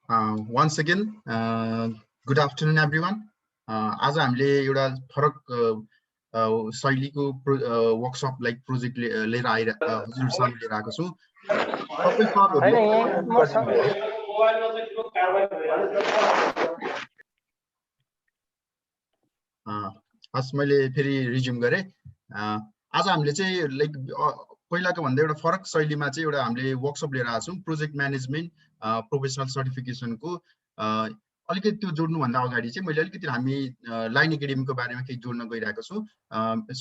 Once again, good afternoon everyone. आज हामीले एउटा फरक शैलीको वर्कसप लाइक प्रोजेक्ट लिएर हजुर सामु लिएर आएको छौं। सबै सरहरुले मैले फेरि रिज्युम गरे। आज हामीले चाहिँ लाइक पहिलाको भन्दा एउटा फरक शैलीमा चाहिँ एउटा हामीले वर्कसप लिएर आएको छौं प्रोजेक्ट म्यानेजमेन्ट प्रोफेसनल सर्टिफिकेसनको। अलिकति त्यो जोड्नु भन्दा अगाडि चाहिँ मैले अलिकति हामी लाइन एकाडेमीको बारेमा केही जोड्न गइरहेको छु।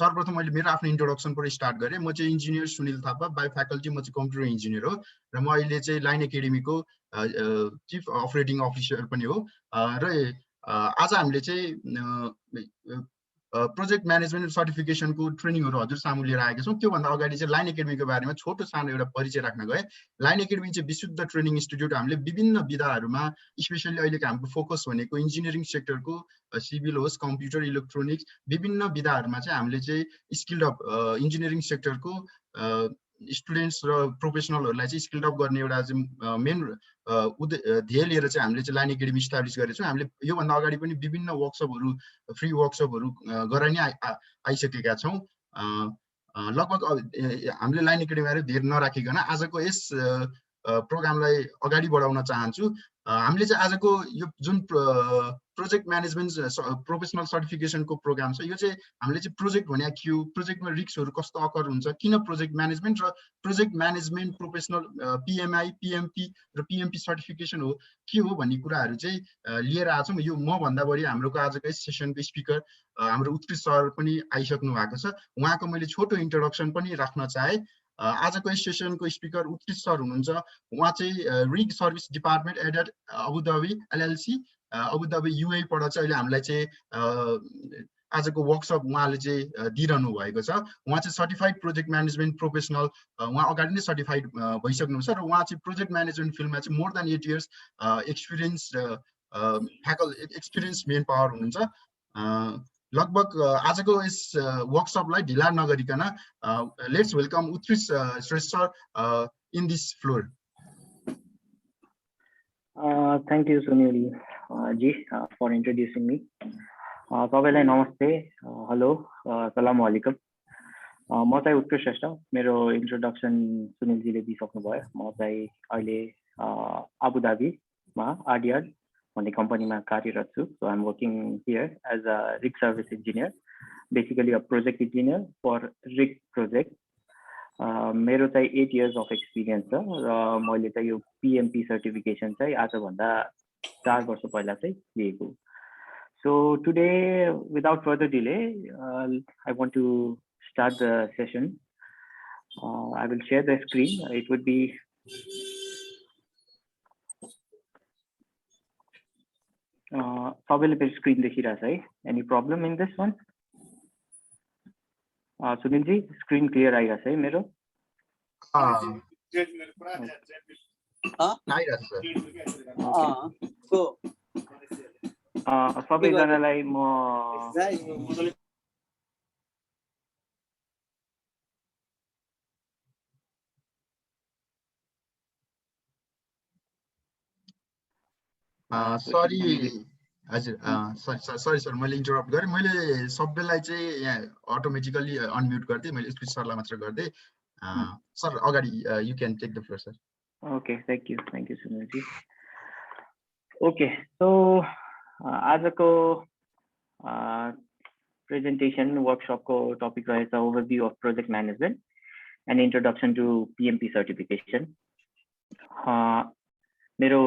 सर्वप्रथम मैले मेरो आफ्नो इन्ट्रोडक्सनबाट स्टार्ट गरेँ। म चाहिँ engineer Sunil Thapa, by faculty म चाहिँ कम्प्युटर इन्जिनियर हो र म अहिले चाहिँ लाइन एकाडेमीको चिफ अपरेटिङ अफिसर पनि हो। र आज हामीले चाहिँ प्रोजेक्ट म्यानेजमेन्ट सर्टिफिकेसनको ट्रेनिङहरू हजुर सामु लिएर आएका छौं। त्योभन्दा अगाडि चाहिँ लाइन एकाडेमीको बारेमा छोटो सानो एउटा परिचय राख्न गए। लाइन एकाडेमी चाहिँ विशुद्ध ट्रेनिङ इन्स्टिट्युट। हामीले विभिन्न विधाहरूमा स्पेशली अहिलेको हाम्रो फोकस भनेको इन्जिनियरिङ सेक्टरको सिभिल होस्, कम्प्युटर, इलेक्ट्रोनिक्स विभिन्न विधाहरूमा चाहिँ हामीले चाहिँ स्किल्ड अप इन्जिनियरिङ सेक्टरको स्टुडेन्ट्स र प्रोफेसनलहरूलाई चाहिँ स्किल्ड अप गर्ने एउटा चाहिँ मेन ध्येय लिएर चाहिँ हामीले चाहिँ लाइन एकाडेमी इस्टाब्लिस गरेका छौँ। हामीले योभन्दा अगाडि पनि विभिन्न वर्कसपहरू फ्री वर्कसपहरू गराइ नै आइसकेका छौँ। लगभग हामीले लाइन एकाडेमीहरू धेरै नराखिकन आजको यस प्रोग्रामलाई अगाडि बढाउन चाहन्छु। हामीले चाहिँ आजको यो जुन प्रोजेक्ट म्यानेजमेन्ट प्रोफेसनल सर्टिफिकेसनको प्रोग्राम छ, यो चाहिँ हामीले चाहिँ प्रोजेक्ट भने के हो, प्रोजेक्टमा रिस्कहरू कस्तो अकर हुन्छ, किन प्रोजेक्ट म्यानेजमेन्ट र प्रोजेक्ट म्यानेजमेन्ट प्रोफेसनल पिएमआई, पिएमपी र पिएमपी सर्टिफिकेसन हो के हो भन्ने कुराहरू चाहिँ लिएर आएको छौँ। यो म भन्दा बढी हाम्रोको आजको यस सेसनको स्पिकर हाम्रो उत्कृष्ट सर पनि आइसक्नु भएको छ। उहाँको मैले छोटो इन्ट्रोडक्सन पनि राख्न चाहे। आजको यस सेसनको स्पिकर उत्कृष्ट सर हुनुहुन्छ। उहाँ चाहिँ रिग सर्भिस डिपार्टमेन्ट एडेड अबुधाबी एलएलसी अबुधाबी युए बाट चाहिँ अहिले हामीलाई चाहिँ आजको वर्कसप उहाँले चाहिँ दिइरहनु भएको छ। उहाँ चाहिँ सर्टिफाइड प्रोजेक्ट म्यानेजमेन्ट प्रोफेसनल, उहाँ अगाडि नै सर्टिफाइड भइसक्नुहुन्छ र उहाँ चाहिँ प्रोजेक्ट म्यानेजमेन्ट फिल्डमा चाहिँ more than 8 years experience main power हुनुहुन्छ। लगभग आजको यस वर्कसपलाई ढिला नगरिकन let's welcome Utkrishta Shrestha sir in this floor. Thank you Sunil ji for introducing me. सबैलाई नमस्ते, हेलो, सलाम वालेकुम। म चाहिँ उत्कृष्ट श्रेष्ठ। मेरो इन्ट्रोडक्सन सुनिल जीले दिइसक्नु भयो। म चाहिँ अहिले अबुधाबीमा आरडिआर भन्ने कम्पनीमा कार्यरत छु। So I am working here as a rig service engineer, basically a project engineer for rig project. मेरो चाहिँ 8 इयर्स अफ एक्सपिरियन्स छ र मैले चाहिँ यो पिएमपी सर्टिफिकेसन चाहिँ आजभन्दा 4 वर्ष पहिला चाहिँ लिएको। So today, without further delay, I want to start the session. I will share the screen. It would be available screen देखिरहेछ है? Any problem in this one? Sunil G, screen clear आइरहेछ है मेरो? सबैजनालाई म सरी हजुर, सरी सर मैले interrupt गरेँ। मैले सबैलाई चाहिँ यहाँ अटोमेटिकली अनम्युट गर्दै, मैले स्पिच सरलाई मात्र गर्दै। सर अगाडि you can take the floor sir. Okay, thank you Sunil ji. Okay, so आजको प्रेजेन्टेसन वर्कसपको टपिक रहेछ overview of project management and introduction to PMP certification. मेरो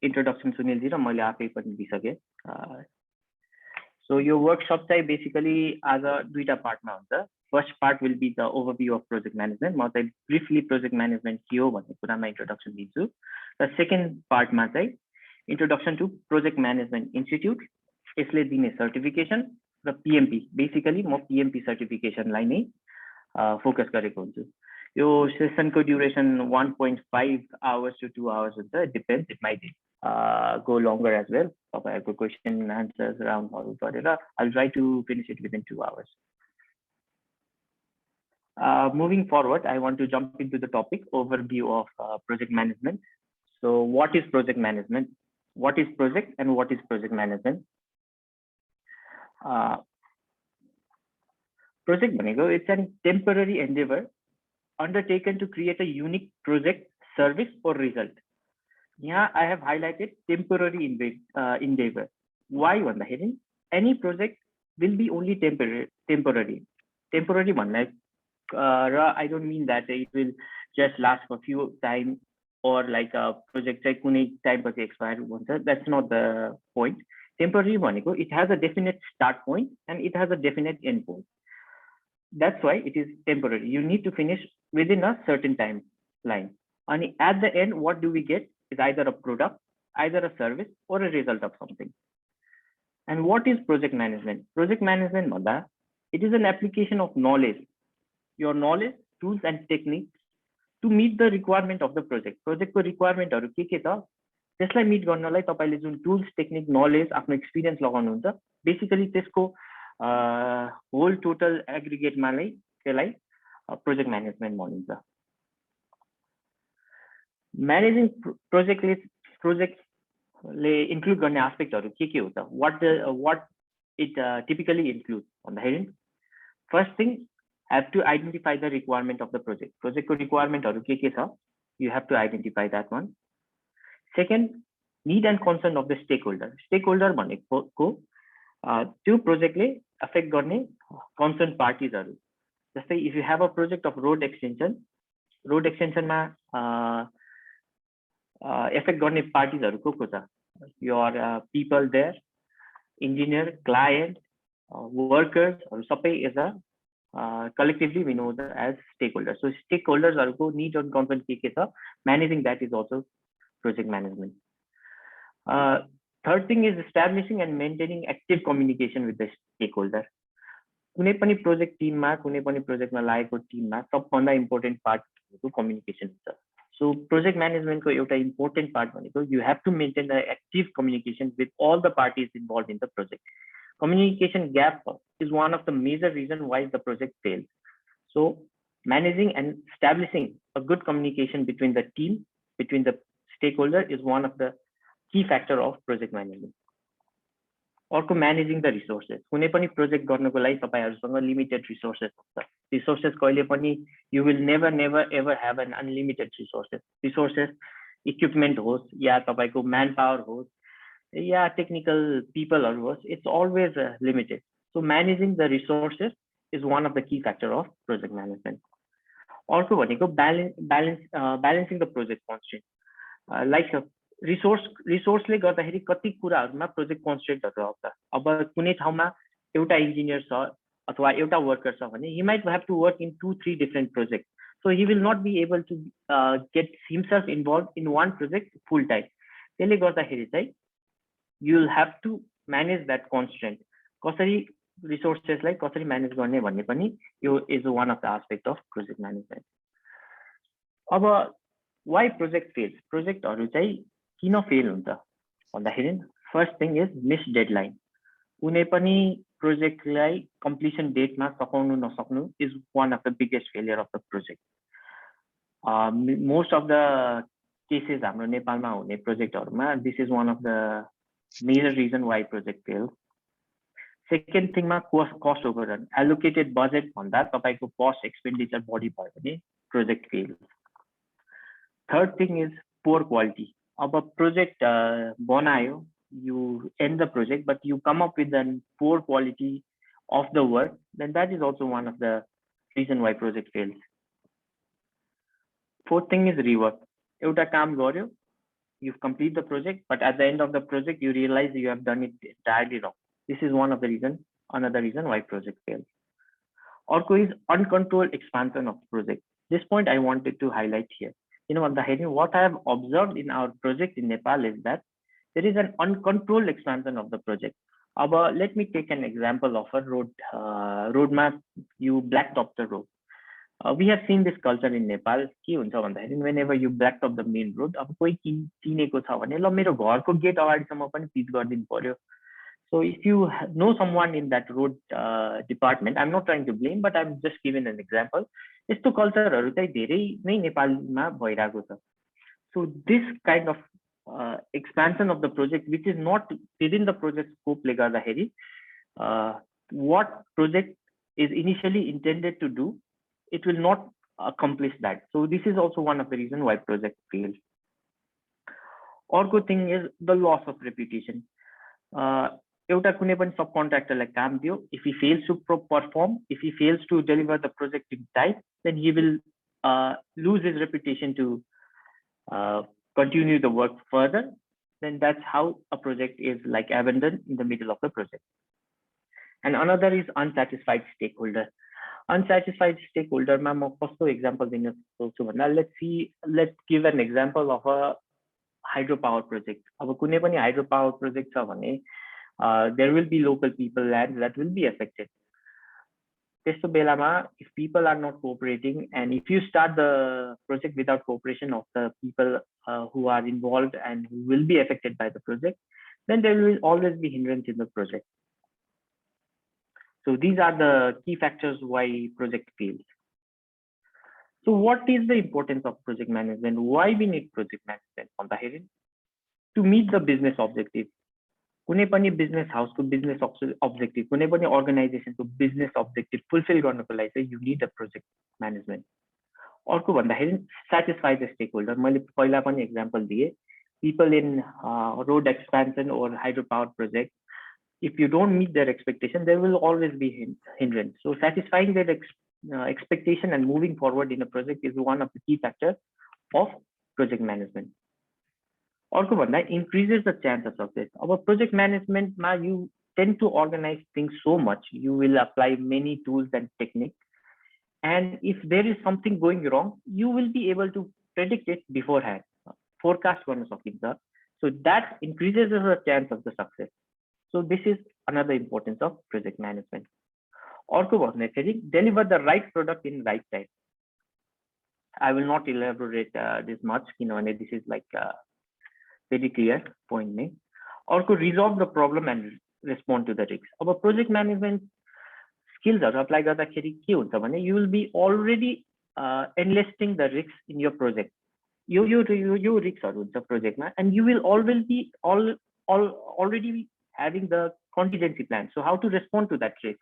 इन्ट्रोडक्सन सुनिल जी र मैले आफै पनि दिइसकेँ। सो यो वर्कसप चाहिँ बेसिकली आज दुईटा पार्टमा हुन्छ। First part will be the overview of project management. म चाहिँ ब्रिफली प्रोजेक्ट म्यानेजमेन्ट के हो भन्ने कुरामा इन्ट्रोडक्सन दिन्छु र सेकेन्ड पार्टमा चाहिँ introduction to project management institute, यसले दिने सर्टिफिकेसन र पिएमपी। बेसिकली म पिएमपी सर्टिफिकेसनलाई नै फोकस गरेको हुन्छु। यो सेसनको ड्युरेसन 1.5 hours to 2 hours हुन्छ। It depends, it might go longer as well. तपाईँहरूको क्वेसन एन्ड आन्सर्स राउन्डहरू गरेर I will try to finish it within 2 hours. Moving forward, I want to jump into the topic overview of project management. So what is project management? what is project and what is project management. Project भनेको it's a temporary endeavor undertaken to create a unique project, service or result. Here I have highlighted temporary endeavor. Why भन्दाखेरि any project will be only temporary. Temporary भन्दा I don't mean that it will just last for few time or like a project चाहिँ कुनै time पछि expire हुन्छ. That's not the point. Temporary भनेको it has a definite start point and it has a definite end point. That's why it is temporary. You need to finish within a certain timeline. And at the end, what do we get is either a product, either a service, or a result of something. And what is project management? Project management, it is an application of knowledge. Your knowledge, tools, and techniques to meet the requirement of the project. Project को requirement हरु के छ त्यसलाई meet गर्नलाई तपाईले जुन tools, technique, knowledge, आफ्नो experience लगाउनुहुन्छ basically त्यसको whole total aggregate मा नै त्यसलाई project management भनिन्छ. Managing project ले include गर्ने aspect हरु के हो त? What it typically includes भन्दाखेरि first thing, have to identify the requirement of the project. Project को requirement हरु के छ? You have to identify that one. Second, need and concern of the stakeholder. Stakeholder भनेको त्यो project ले affect गर्ने concerned parties हरु. जस्तै if you have a project of road extension मा affect गर्ने parties हरु को छ? Your people there, engineer, client, workers हरु सबै is a collectively we know that as stakeholders. So stakeholders हरुको need and concern के छ? Managing that is also project management. Third thing is establishing and maintaining active communication with the stakeholder. कुनै पनि project team मा कुनै पनि project मा लागेको team मा सबभन्दा important part को communication हुन्छ. So project management को एउटा important part भनेको you have to maintain the active communication with all the parties involved in the project. Communication gap is one of the major reasons why the project fails. So managing and establishing a good communication between the team, between the stakeholder is one of the key factor of project management. अर्को managing the resources. कुनै पनि project गर्नको लागि तपाईहरुसँग limited resources हुन्छ. Resources कहिले पनि you will never ever have an unlimited resources. Resources equipment होस् या तपाईको manpower होस् या technical people होस्, it's always limited. So managing the resources is one of the key factor of project management. अर्को भनेको balancing the project constraint. Like resource ले गर्दाखेरि कति कुराहरुमा project constraint हरु आउँछ. अब कुनै ठाउँमा एउटा engineer छ अथवा एउटा worker छ भने he might have to work in 2-3 different projects. So he will not be able to get himself involved in one project full time. त्यसले गर्दाखेरि चाहिँ you'll have to manage that constraint. कसरी resources लाई कसरी manage गर्ने भन्ने पनि यो is one of the aspect of project management. अब why project fails? Project हरु चाहिँ किन फेल हुन्छ भन्दाखेरि first thing is missed deadline. कुनै पनि project लाई completion date मा सकाउनु नसक्नु is one of the biggest failure of the project. Most of the cases हाम्रो नेपालमा हुने project हरुमा this is one of the major reason why project fails. Second thing मा cost overrun. Allocated budget भन्दा तपाईको cost expenditure बढी भयो भने project fails. Third thing is poor quality. अब project बनायो, you end the project but you come up with a poor quality of the work, then that is also one of the reason why project fails. Fourth thing is rework. एउटा काम गर्यो, you've completed the project, but at the end of the project you realize you have done it entirely wrong. This is one of the another reason why project fails. अर्को is uncontrolled expansion of project. This point I wanted to highlight here. You know, what I have observed in our project in Nepal is that there is an uncontrolled expansion of the project. Let me take an example of a road map. You blacktop the road. We have seen this culture in Nepal. Whenever you blacktop the main road, कोही चिनेको छ भने ल मेरो घरको get अगाडिसम्म पनि pitch गरिदिनु पर्यो. So if you know someone in that road department, I'm not trying to blame, but I'm just giving an example. यस्तो कल्चरहरु चाहिँ धेरै नै नेपालमा भइराको छ. So this kind of expansion of the project which is not within the project scope le garदाखेरि what project is initially intended to do, it will not accomplish that. So this is also one of the reasons why project fails. Orko thing is the loss of reputation. एउटा कुनै पनि subcontractorलाई काम दियो, if he fails to perform, if he fails to deliver the project in time, then he will lose his reputation to continue the work further. Then that's how a project is like abandoned in the middle of the project. And another is unsatisfied stakeholder. Unsatisfied stakeholder ma ma kasto example din सक्छु भन्दा let's give an example of a hydropower project. अब कुनै पनि hydropower project छ भने there will be local people lands that will be affected. त्यस्तो बेलामा if people are not cooperating and if you start the project without cooperation of the people who are involved and who will be affected by the project, then there will always be hindrance in the project. So these are the key factors why project fails. So what is the importance of project management? Why we need project management on the heading? To meet the business objective. कुनै पनि business house को business objective, कुनै पनि organization को business objective fulfill गर्नको लागि चाहिँ you need a project management. अर्को भन्दाखेरि satisfy the stakeholder. मैले पहिला पनि example दिए. People in road expansion or hydropower project, if you don't meet their expectation, there will always be hindrance. So satisfying their expectation and moving forward in a project is one of the key factors of project management. Also, that increases the chance of success. Our project management, you tend to organize things so much. You will apply many tools and techniques. And if there is something going wrong, you will be able to predict it beforehand. Forecast one of things. So that increases the chance of the success. So this is another importance of project management. Also, deliver the right product in right time. I will not elaborate this much. This is like very clear point. Also, resolve the problem and respond to the risks. Our project management skills are applied. You will be already enlisting the risks in your project. You risks are the project, and you will always be already having the contingency plan. So how to respond to that risk?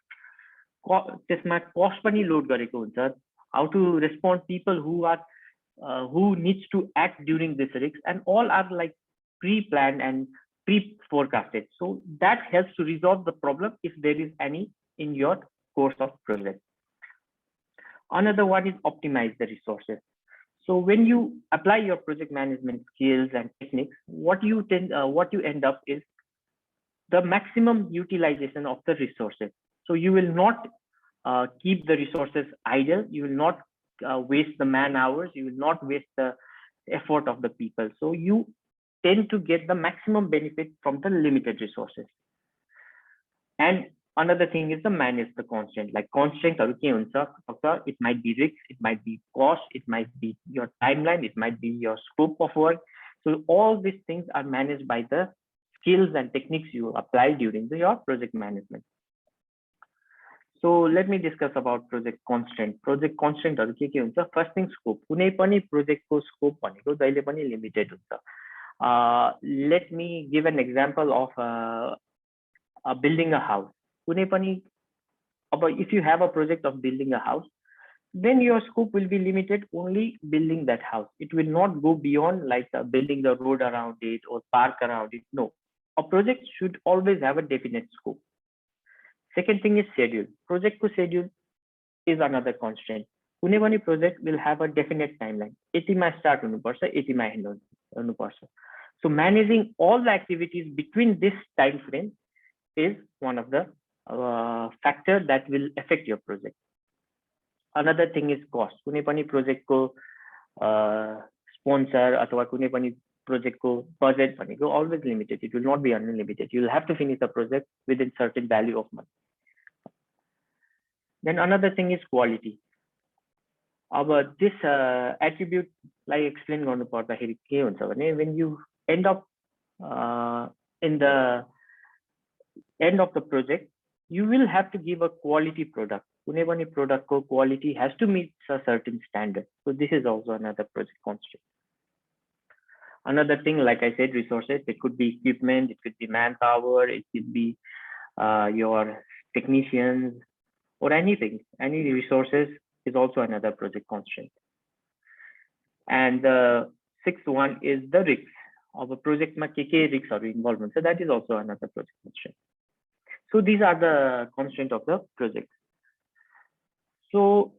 Cost pani load gareko huncha. How to respond people who needs to act during this risk, and all are like pre-planned and pre-forecasted. So that helps to resolve the problem if there is any in your course of project. Another one is optimize the resources. So when you apply your project management skills and techniques, what you end up is the maximum utilization of the resources. So you will not keep the resources idle. You will not waste the man hours. You will not waste the effort of the people. So you tend to get the maximum benefit from the limited resources. And another thing is to manage the constraint. Like constraint, it might be risks, it might be cost, it might be your timeline, it might be your scope of work. So all these things are managed by the skills and techniques you apply during your project management. So let me discuss about project constraint. Project constraint first thing scope. Kunai pani project ko scope bhaneko jaile pani limited huncha. Let me give an example of building a house. Kunai pani, if you have a project of building a house, then your scope will be limited only building that house. It will not go beyond like building the road around it or park around it. No, a project should always have a definite scope. Second thing is schedule. Project ko schedule is another constraint. Kunai pani project will have a definite timeline. 80 ma start hunu parcha, 80 ma end hunu parcha. So managing all the activities between this time frame is one of the factors that will affect your project. Another thing is cost. Kunai pani project ko sponsor athwa kunai pani project ko budget bhaneko always limited. It will not be unlimited. You will have to finish the project within certain value of money. Then another thing is quality. This attribute, like explain garnu parदाखेरि के हुन्छ भने when you end up in the end of the project, you will have to give a quality product. Kunai pani product ko quality has to meet a certain standard. So this is also another project constraint. Another thing, like I said, resources. It could be equipment, it could be manpower, it could be your technicians or anything. Any resources is also another project constraint. And the sixth one is the risks of a project ma ke risks are involvement. So that is also another project constraint. So these are the constraints of the project. So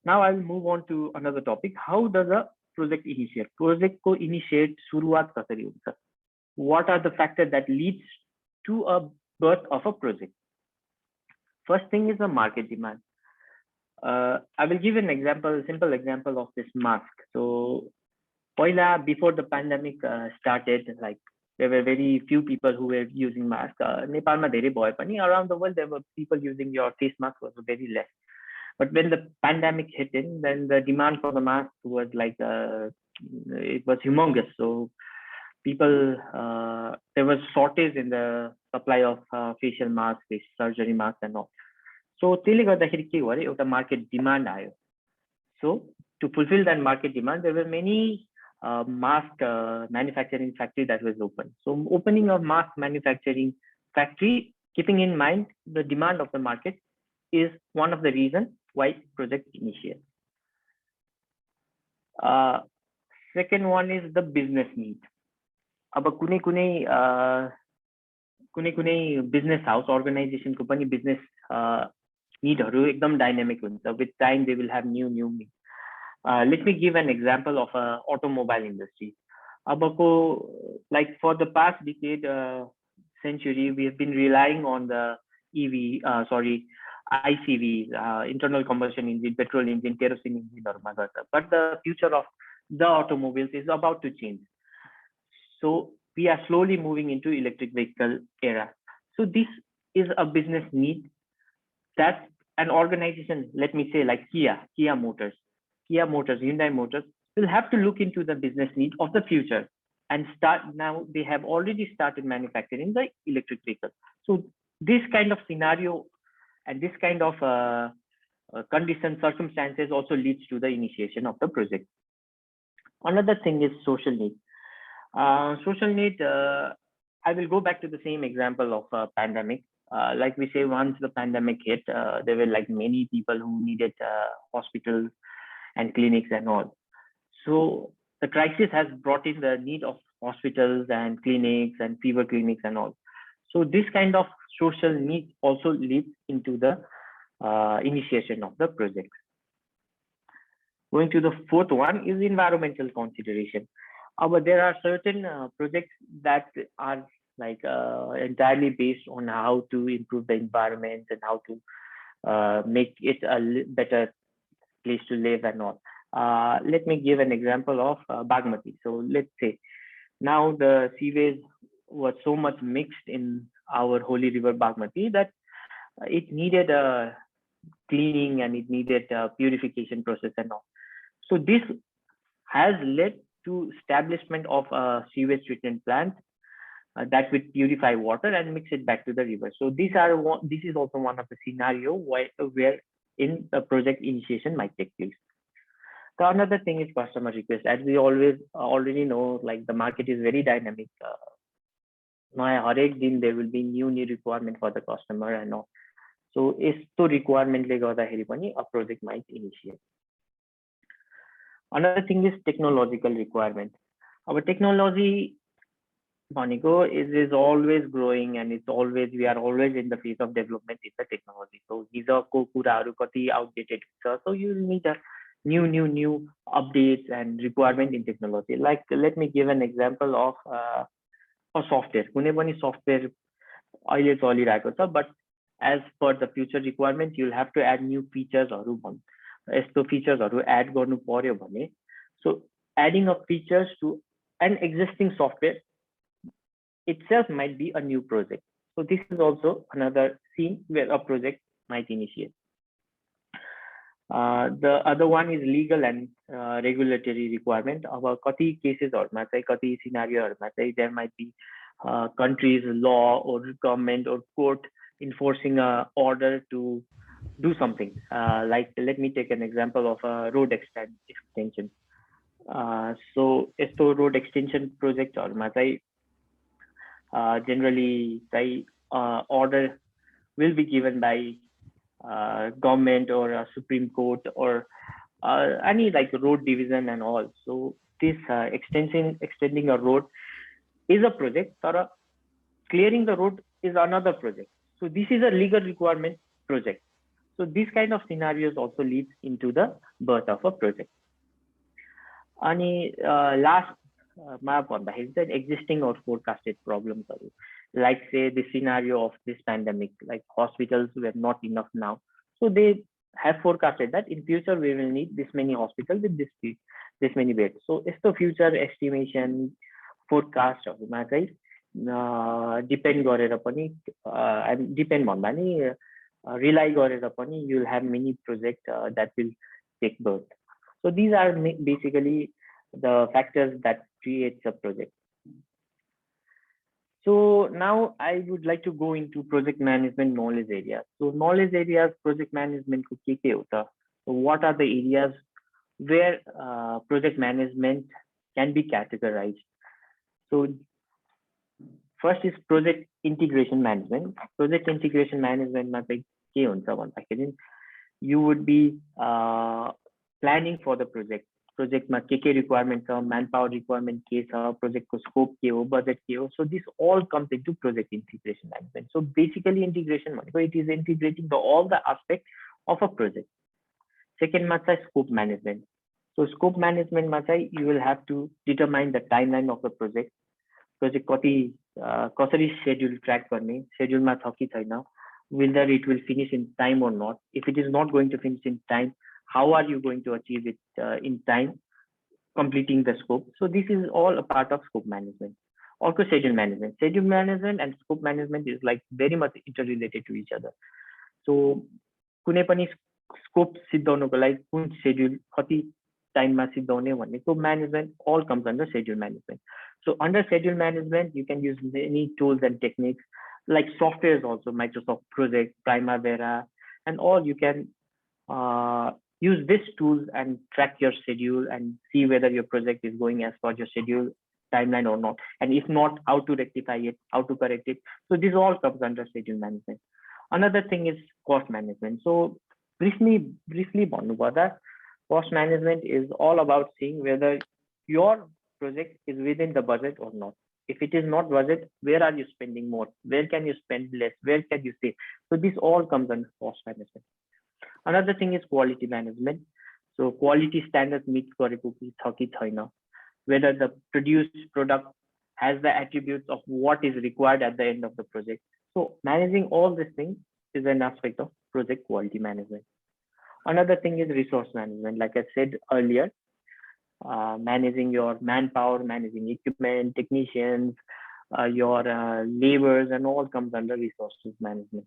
now I'll move on to another topic. How does a project initiate? Project को initiate सुरुवात कसरी हुन्छ? What are the factors that leads to a birth of a project? First thing is the market demand. I will give an example, a simple example of this mask. So before the pandemic started, like there were very few people who were using masks. Nepalma धेरै भए पनि around the world there were people using your face mask was very less. But when the pandemic hit in, then the demand for the mask was like it was humongous. So people there was shortage in the supply of facial masks, surgery masks and all. So त्यसले गर्दाखेरि के भयो एउटा market demand आयो. So to fulfill that market demand, there were many mask manufacturing factory that was open. So opening of mask manufacturing factory, keeping in mind the demand of the market, is one of the reasons why project initiate. Second one is the business need. अब कुनै business house organization को पनि business needहरू एकदम dynamic हुन्छ. With time they will have new needs. Let me give an example of a automobile industry. Like for the past decade, century, we have been relying on the ICV, internal combustion engine, petrol engine, kerosene engine, but the future of the automobiles is about to change. So we are slowly moving into electric vehicle era. So this is a business need that an organization, let me say like Kia Motors, Hyundai Motors, will have to look into the business need of the future and start. Now they have already started manufacturing the electric vehicle. So this kind of scenario and this kind of circumstances also leads to the initiation of the project. Another thing is social need. Social need, I will go back to the same example of a pandemic. Like we say, once the pandemic hit, there were like many people who needed hospitals and clinics and all. So the crisis has brought in the need of hospitals and clinics and fever clinics and all. So this kind of social need also leads into the initiation of the project. Going to the fourth one is environmental consideration. But there are certain projects that are like entirely based on how to improve the environment and how to make it a better place to live and all. Let me give an example of Bagmati. So let's say now the sewage was so much mixed in our holy river Bagmati that it needed a cleaning and it needed a purification process and all. So this has led to establishment of a sewage treatment plant that would purify water and mix it back to the river. So this is also one of the scenario where in the project initiation might take place. So another thing is customer request. As we already know, like the market is very dynamic. There will be new requirement for the customer and all. So यस्तो requirement ले गर्दाखेरि पनि a project might initiate. Another thing is technological requirement. Our technology is always growing and we are always in the phase of development in the technology. So these are outdated. So you need a new updates and requirement in technology. Like let me give an example of a software. कुनै पनि software अहिले चलिरहेको छ, but as per the future requirement, you'll have to add new features यस्तो फिचर्सहरु add गर्नु पर्यो भने, so adding of features to an existing software itself might be a new project. So this is also another scene where a project might initiate. The other one is legal and regulatory requirement. About kati cases or kati scenario there might be countries law or government or court enforcing a order to do something. Like let me take an example of a road extension. So यस्तो road extension प्रोजेक्टहरूमा चाहिँ generally order will be given by government or a Supreme Court or any like road division and all. So this extending a road is a project, or clearing the road is another project. So this is a legal requirement project. So these kind of scenarios also leads into the birth of a project. अनि last मा भन्दाखेरि चाहिँ existing or forecasted problems, like say the scenario of this pandemic, like hospitals were not enough now, so they have forecasted that in future we will need this many hospitals with this many beds. So यस्तो future estimation forecast हरूमा चाहिँ depend गरेर पनि depend भन्दा नि rely गरेर पनि you will have many projects that will take birth. So these are basically the factors that creates a project. So now I would like to go into project management knowledge areas. So knowledge areas, project management ko ke hota? So what are the areas where project management can be categorized? So first is project integration management. Project integration management ma ke huncha bhanदाखेरि you would be planning for the project. Project ma ke requirement cha, manpower requirement ke cha, project ko scope ke ho, budget ke ho. So this all comes into project integration management. So basically integration bhaneko it is integrating all the aspects of a project. Second ma cha scope management. So scope management ma cha you will have to determine the timeline of the project. Project कति कसरी schedule track गर्ने, schedule मा छ कि छैन, whether it will finish in time or not. If it is not going to finish in time, how are you going to achieve it in time, completing the scope? So this is all a part of scope management. Also schedule management. Schedule management and scope management is like very much interrelated to each other. So कुनै पनि scope सिद्धाउनको लागि कुन schedule कति time मा सिद्धाउने भनेको management all comes under schedule management. So under schedule management, you can use many tools and techniques like softwares also, Microsoft Project, Primavera, and all. You can use these tools and track your schedule and see whether your project is going as per your schedule timeline or not. And if not, how to rectify it, how to correct it. So this all comes under schedule management. Another thing is cost management. So briefly that cost management is all about seeing whether your project is within the budget or not. If it is not budget, where are you spending more? Where can you spend less? Where can you save? So this all comes under cost management. Another thing is quality management. So quality standards meet गरेको छ कि छैन, whether the produced product has the attributes of what is required at the end of the project. So managing all these things is an aspect of project quality management. Another thing is resource management. Like I said earlier, managing your manpower, managing equipment, technicians, your laborers, and all comes under resources management.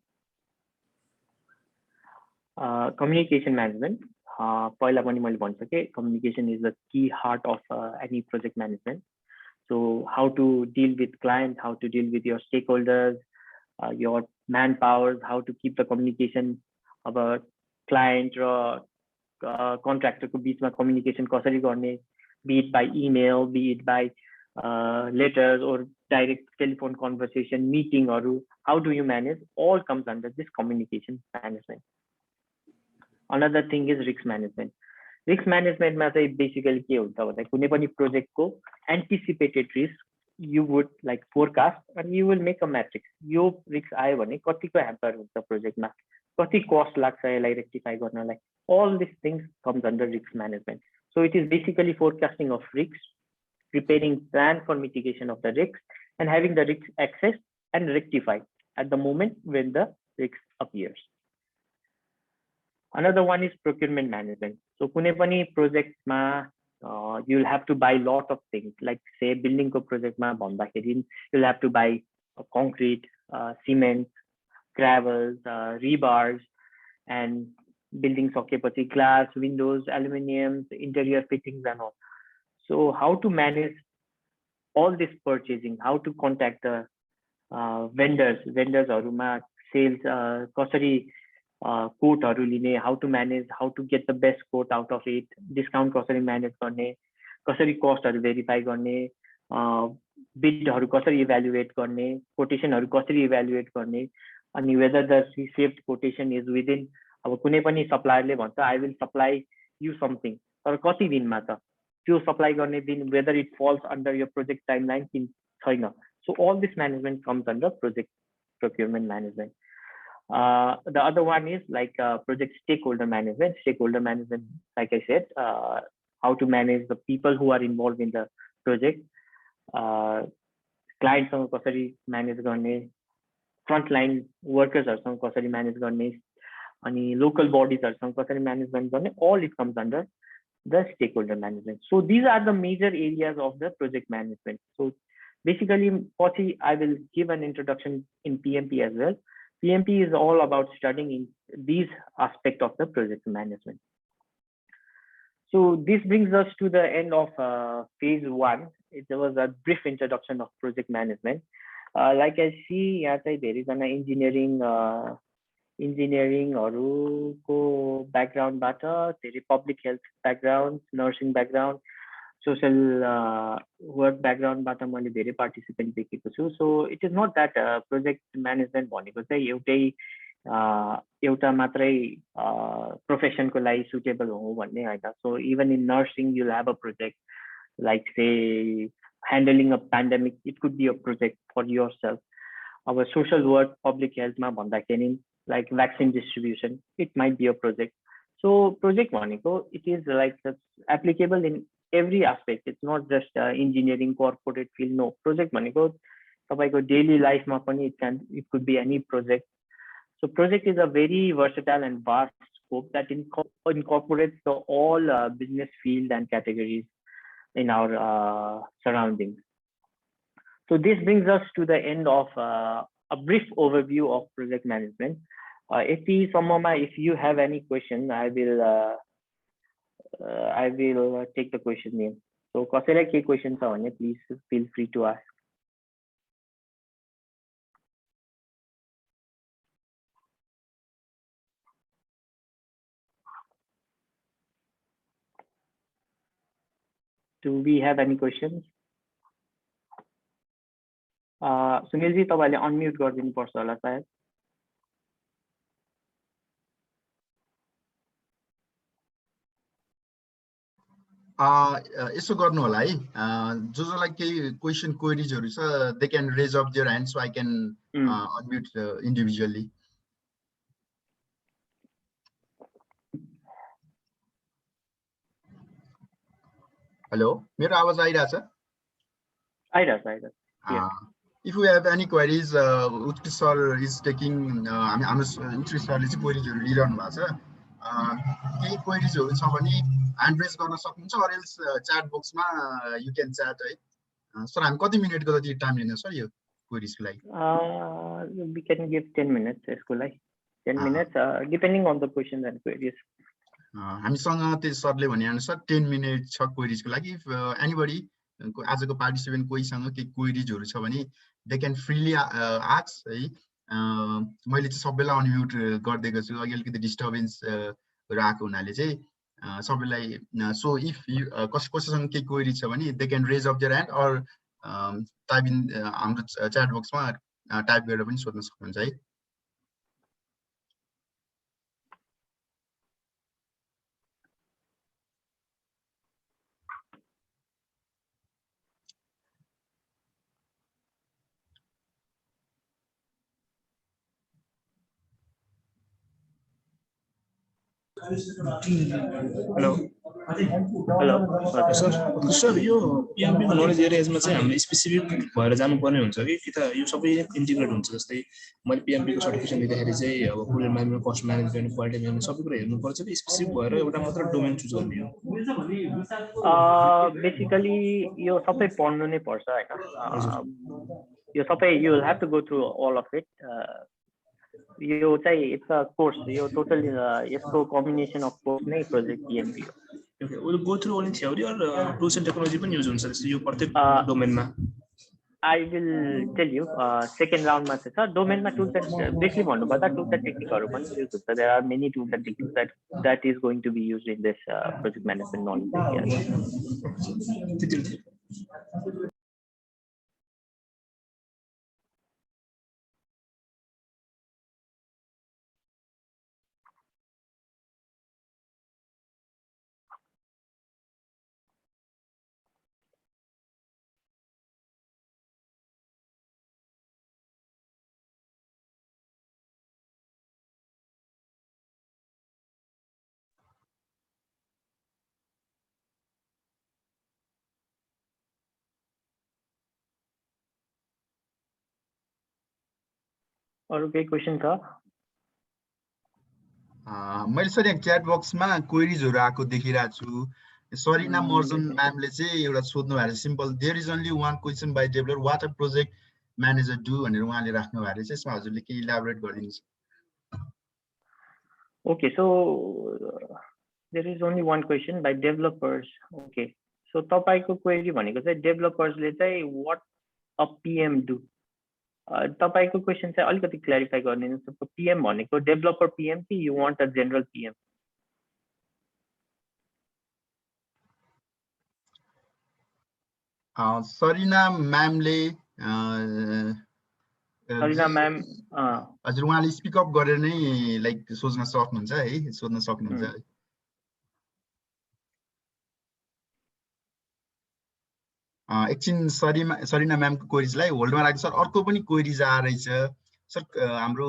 Communication management. पहिला पनि मैले भनिसकेँ, communication is the key heart of any project management. So how to deal with clients, how to deal with your stakeholders, your manpower, how to keep the communication about client or contractor को बीचमा communication कसरी गर्ने, be it by email, be it by letters or direct telephone conversation, meeting हरू, how do you manage? All comes under this communication management. Another thing is risk management. Risk management मा चाहिँ basically के हुन्छ भन्दा कुनै पनि project को anticipated risk you would like forecast and you will make a matrix. यो risk आयो भने कतिको hamper हुन्छ project मा, कति cost लाग्छ यसलाई rectify गर्नलाई. All these things comes under risk management. So it is basically forecasting of risks, preparing plan for mitigation of the risks, and having the risk access and rectified at the moment when the risk appears. Another one is procurement management. So कुनै पनि project मा you'll have to buy lot of things, like say building को project मा भन्दाखेरि you'll have to buy concrete, cement, gravels, rebars, and building सकेपछि glass, windows, aluminium, interior fittings and all. So how to manage all this purchasing, how to contact the vendors, sales, कसरी quote लिने, how to manage, how to get the best quote out of it, discount कसरी manage गर्ने. कसरी कस्टहरु verify गर्ने, बिडहरु कसरी evaluate गर्ने, कोटेसनहरु कसरी evaluate गर्ने, अनि whether the received quotation is within, अब कुनै पनि सप्लायरले भन्छ I will supply you something, तर कति दिनमा छ त्यो सप्लाई गर्ने दिन, whether it falls under your project timeline कि छैन. So all this management comes under project procurement management. The other one is like project stakeholder management. Stakeholder management, like I said, how to manage the people who are involved in the project. Clients सँग कसरी manage गर्ने, frontline workers सँग कसरी manage गर्ने, अनि local bodies सँग कसरी management गर्ने, all it comes under the stakeholder management. So these are the major areas of the project management. So basically, I will give an introduction in PMP as well. PMP is all about studying in these aspects of the project management. So this brings us to the end of phase 1. It was a brief introduction of project management. Like I see, यहाँ चाहिँ धेरैजना इन्जिनियरिङहरुको ब्याकग्राउन्डबाट, धेरै public health background, nursing background, social work ब्याकग्राउन्डबाट मैले धेरै participant देखेको छु. So it is not that project management भनेको चाहिँ एउटा मात्रै प्रोफेसनको लागि सुटेबल हो भन्ने हैन. So even in nursing you have a project like say handling a pandemic, it could be a project for yourself. अब सोशल वर्क पब्लिक हेल्थमा भन्दाखेरि like vaccine distribution, it might be a project. So project भनेको it is like applicable in every aspect. It's not just engineering, corporate field. No, project भनेको तपाईको daily life मा पनि it could be any project. So project is a very versatile and vast scope that incorporates the all business field and categories in our surroundings. So this brings us to the end of a brief overview of project management. If you have any question, I will take the question name. So कसैलाई के question छ भने please feel free to ask. Do we have any questions? Sunil जी तपाईले unmute गरिदिनु पर्छ होला सायद. यसो गर्नु होला है, जसलाई केही क्वेशन क्वेरीजहरु छ they can raise up their hand so I can unmute individually. Hello, मेरो आवाज आइराछ? आइराछ. If you have any queries, Utkarsh sir is taking हाम्रो Utkarsh सरले चाहिँ क्वेरीजहरु लिइरहनु भएको छ. केही क्वेरीजहरु छ भने ह्यान्ड रेज गर्न सक्नुहुन्छ, or else chat box मा you can chat है. सर हामी कति मिनेटको जति टाइम लिन्छ सर यो क्वेरीजको लागि? We can give 10 minutes यसको लागि. 10 minutes depending on the questions and queries. हामीसँग त्यो सरले भने अनुसार 10 मिनेट छ क्वेरीजको लागि. If anybody आजको पार्टिसिपेन्ट कोहीसँग केही क्वेरीजहरु छ भने दे क्यान फ्रीली आस्क है. मैले चाहिँ सबैलाई अनम्युट गर्दिएको छु, अलिकति डिस्टर्बेन्स आएको हुनाले चाहिँ सबैलाई. सो इफ कसैसँग केही क्वेरी छ भने they can raise up their hand or type in हाम्रो च्याट बक्समा टाइप गरेर पनि सोध्न सक्नुहुन्छ है. Hello sir. सर यो PMP को नलेज एरियाजमा चाहिँ हामीले स्पेसिफिक भएर जानुपर्ने हुन्छ कि त यो सबै इन्टिग्रेट हुन्छ? जस्तै मैले PMP को सर्टिफिकेसन लिँदाखेरि चाहिँ अब project management, cost management, quality management सबै कुरा हेर्नुपर्छ कि स्पेसिफिक भएर एउटा मात्र डोमेन चुज गर्ने हो? बेसिकली यो सबै पढ्नु नै पर्छ हैन. यो सबै you will have to go through all of it. यो चाहिँ इट्स अ कोर्स. यो टोटल यसको कम्बिनेसन अफ कोर्स नै प्रोजेक्ट PMP हो. Okay, will go through only theory or tools and technology पनि युज हुन्छ यो प्रत्येक डोमेनमा? I will tell you. Second round ma cha domain ma tools and briefly भन्नु पर्दा tools and techniques haru pani use हुन्छ. There are many tools and techniques that is going to be used in this project management knowledge. अरु केही question छ? मैले sir यहाँ chat बक्समा क्वेरीजहरु आएको देखिरहेको छु। सरिना मर्जन म्यामले चाहिँ एउटा सोध्नु भएको छ simple there is only one question by developer what a project manager do भनेर उहाँले राख्नु भएको छ। यसमा हजुरले के इलाबोरेट गरिदिनुहुन्छ? Okay, so there is only one question by developers. Okay, so तपाईको क्वेरी भनेको चाहिँ डेभलपर्सले चाहिँ what a PM do. तपाईको क्वेशन चाहिँ अलिकति क्ल्यारिफाई गरिदिनुस्। PM भनेको डेभलपर PM कि you want a general PM? Sarina म्यामले सरिना म्याम हजुर उहाँले स्पिक अप गरेर नै लाइक सोध्न सक्नुहुन्छ है, सोध्न सक्नुहुन्छ है। एकछिन सरिना म्यामको क्वेरीजलाई होल्डमा राख्नु सर। अर्को पनि क्वेरीज आ रहेछ सर हाम्रो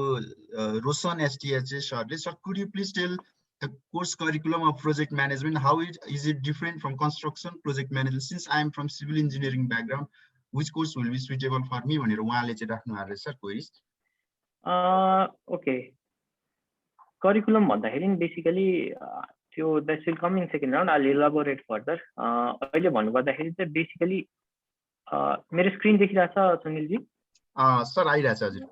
रोशन एसटीएच सरले sir could you please tell the course curriculum of project management how is it different from construction project management since I am from civil engineering background which course will be suitable for me भनेर उहाँले चाहिँ राख्नु भएको रहेछ sir queries. Okay, curriculum भन्दाखेरि basically त्यो that will come in second round. I elaborate further. अहिले भन्नुपर्दाखेरि चाहिँ बेसिकली मेरो स्क्रिन देखिरहेछ सुनिल जी? सर आइरहेछ हजुर।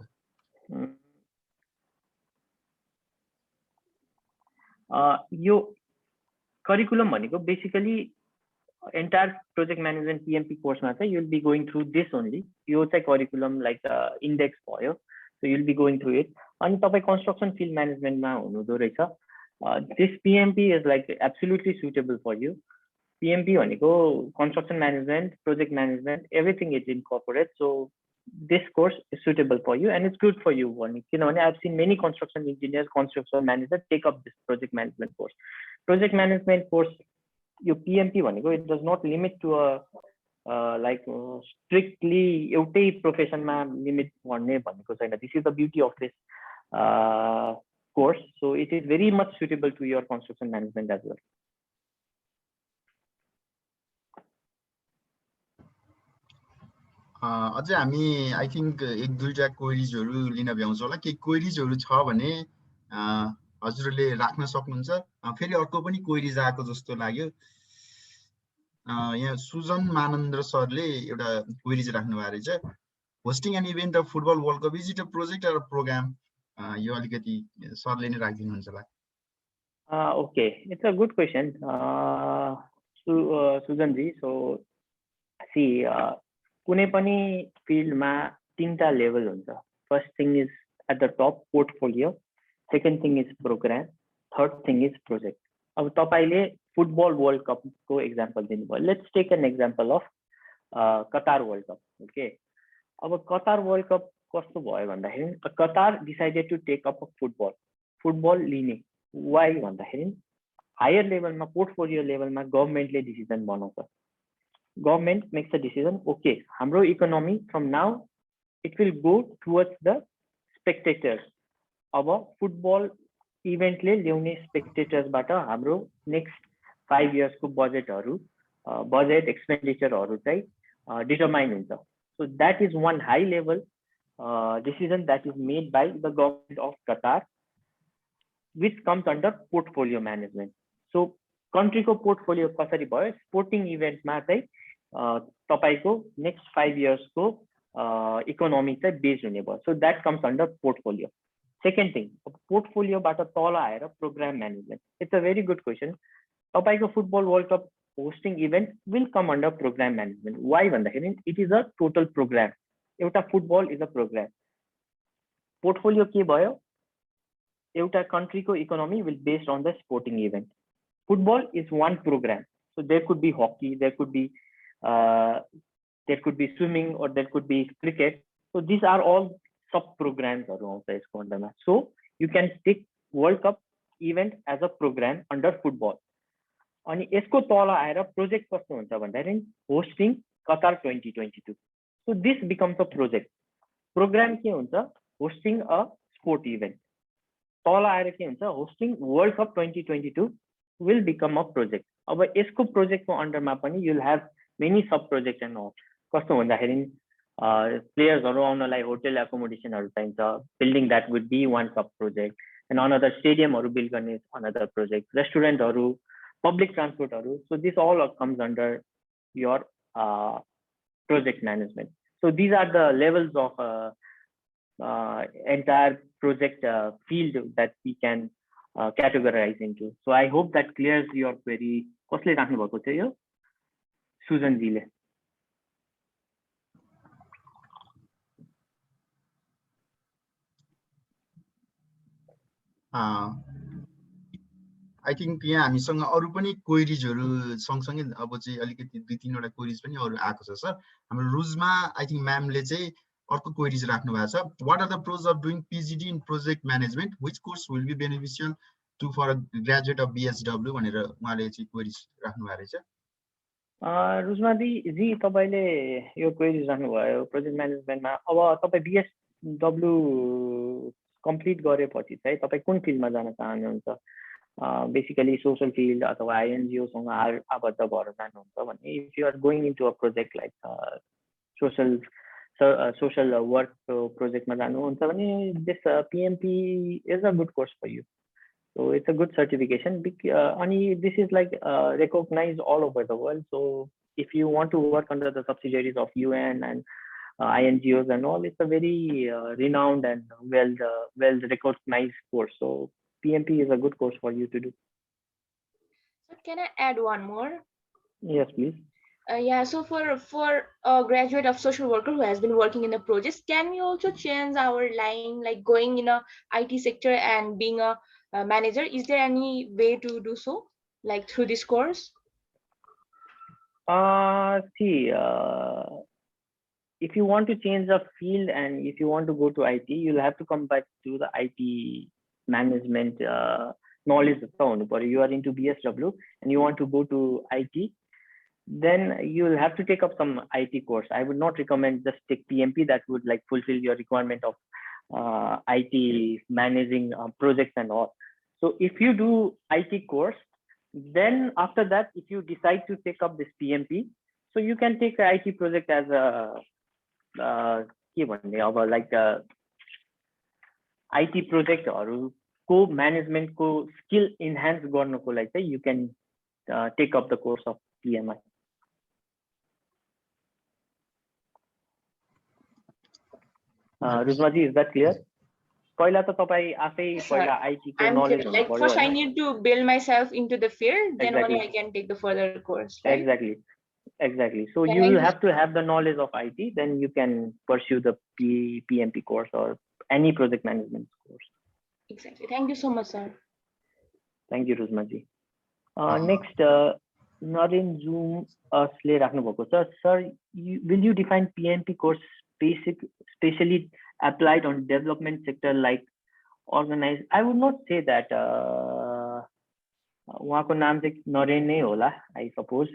यो करिकुलम भनेको basically entire project management PMP कोर्समा चाहिँ you will be going through this only. यो चाहिँ करिकुलम लाइक इन्डेक्स भयो, so you will be going through it. अनि तपाईँ कन्स्ट्रक्सन फिल्ड म्यानेजमेन्टमा हुनुहुँदो रहेछ। This PMP is like absolutely suitable for you. PMP भनेको construction management, project management, everything is incorporate. So this course is suitable for you and it's good for you. I've seen many construction engineers, construction managers take up this project management course. Project management course, your PMP it does not limit to a strictly profession limit. This is the beauty of this course. So it is very much suitable to your construction management as well. अझै हामी I think एक दुईटा क्वेरीजहरु लिन भ्याउँछ होला। के क्वेरीजहरु छ भने हजुरले राख्न सक्नुहुन्छ। फेरि अर्को पनि क्वेरीज आएको जस्तो लाग्यो। यहाँ सुजन मानन्द्र सरले एउटा क्वेरीज राख्नु भएको रहेछ। Hosting an event of football world cup is it a project or programme? यो अलिकति सरले नै राखिदिनुहुन्छ होला। Okay, it's a good question Sujan ji. So see कुनै पनि फिल्डमा तीनटा लेभल हुन्छ। First thing is at the top portfolio, second thing is programme, third thing is project. अब तपाईले फुटबल वर्ल्ड कपको एक्जाम्पल दिनुभयो। Let's take an example of Qatar world cup. Okay, अब कतार वर्ल्ड कप कस्तो भयो भन्दाखेरि Qatar decided to take up football लिने। Why भन्दाखेरि हायर लेभलमा पोर्टफोलियो लेभलमा गभर्नमेन्टले डिसिजन बनाउँछ। Government makes a decision, okay, हाम्रो economy from now it will go towards the spectators. अब फुटबल इभेन्टले ल्याउने स्पेक्टेटर्सबाट हाम्रो नेक्स्ट 5 years को बजेट एक्सपेन्डिचरहरू चाहिँ डिटरमाइन हुन्छ। So that is one high level decision that is made by the government of Qatar which comes under portfolio management. So कन्ट्रीको पोर्टफोलियो कसरी भयो? स्पोर्टिङ इभेन्टमा चाहिँ तपाईको नेक्स्ट 5 years को इकोनोमी चाहिँ बेस्ड हुने भयो। So that comes under portfolio. Second thing, पोर्टफोलियोबाट तल आएर programme management. It's a very good question. तपाईको football world cup hosting event will come under program management. Why भन्दाखेरि it is a total program. एउटा football is a program. Portfolio के भयो? एउटा country को economy will based on the sporting event. Football is one program. So there could be hockey, there could be swimming, or there could be cricket. So these are all sub programs around the यसको. So you can take World Cup event as a program under football. अनि यसको तल आएर project कस्तो हुन्छ भन्दाखेरि hosting Qatar 2022. So this becomes a project. Program के हुन्छ? Hosting a sport event. तल आएर के हुन्छ? Hosting world cup 2022 will become a project. अब यसको प्रोजेक्टको अन्डरमा पनि you'll have many sub projects and all. कस्तो भन्दाखेरि प्लेयर्सहरु आउनलाई होटल एकोमोडेसनहरु चाहिन्छ. Building that would be one sub project. And another stadiumहरु build गर्ने another project. रेस्टुरेन्टहरु, public transportहरु. So this all comes under your project management. So these are the levels of entire project field that we can categorize into. So I hope that clears your query. कसले राख्नु भएको थियो यो? सुजन जीले. I think यहाँ हामीसँग अरु पनि क्वेरीजहरु सँगसँगै अब चाहिँ अलिकति 2-3 वटा क्वेरीज पनि अरु आएको छ सर. हाम्रो रुजमा आई थिंक म्यामले चाहिँ अर्को क्वेरीज राख्नु भएको छ. What are the pros of doing PGD in project management, which course will be beneficial to for a graduate of BSW भनेर उहाँले चाहिँ क्वेरीज राख्नु भएको रहेछ. रुजमा जी तपाईले यो क्वेरीज राख्नु भयो प्रोजेक्ट म्यानेजमेन्टमा. अब तपाई बीएसडब्ल्यू कम्प्लिट गरेपछि चाहिँ तपाई कुन फिल्डमा जान चाहनुहुन्छ? बेसिकली सोशल फिल्ड अथवा आइएनजिओ सँग आबद्ध भएर जानुहुन्छ भने if you are going into a project like social work प्रोजेक्टमा जानुहुन्छ भने this PMP is a good course for you. So it's a good certification. This is like recognized all over the world. So if you want to work under the subsidiaries of UN and INGOs and all, it's a very renowned and well recognized course. So PMP is a good course for you to do. So can I add one more? Yes, please. Yeah. So for a graduate of social worker who has been working in the projects, can we also change our line, like going in a IT sector and being a manager? Is there any way to do so, like through this course? If you want to change the field and if you want to go to IT, you'll have to come back to the IT management knowledge. You are into BSW and you want to go to IT, then you'll have to take up some IT course. I would not recommend just take PMP. That would like fulfill your requirement of IT managing projects and all. So if you do IT course, then after that, if you decide to take up this PMP, so you can take the IT project as a like a IT project or co-management skill enhance गर्नको लागि चाहिँ you can take up the course of PMI. Ruzmaji, is that clear? पहिला त तपाई आफै पहिला IT को knowledge हुनु पर्यो. First I need to build myself into the field, then only I can take the further course. Right? Exactly. So you will have to have the knowledge of IT, then you can pursue the PMP course or any project management course. Exactly. Thank you so much, sir. Thank you, Ruzmaji. Next, Naren Zoom ले राख्नु भएको छ. Sir, will you define PMP course specially applied on development sector like organized? I would not say that. उहाँको नाम चाहिँ नरेन नै होला, I suppose.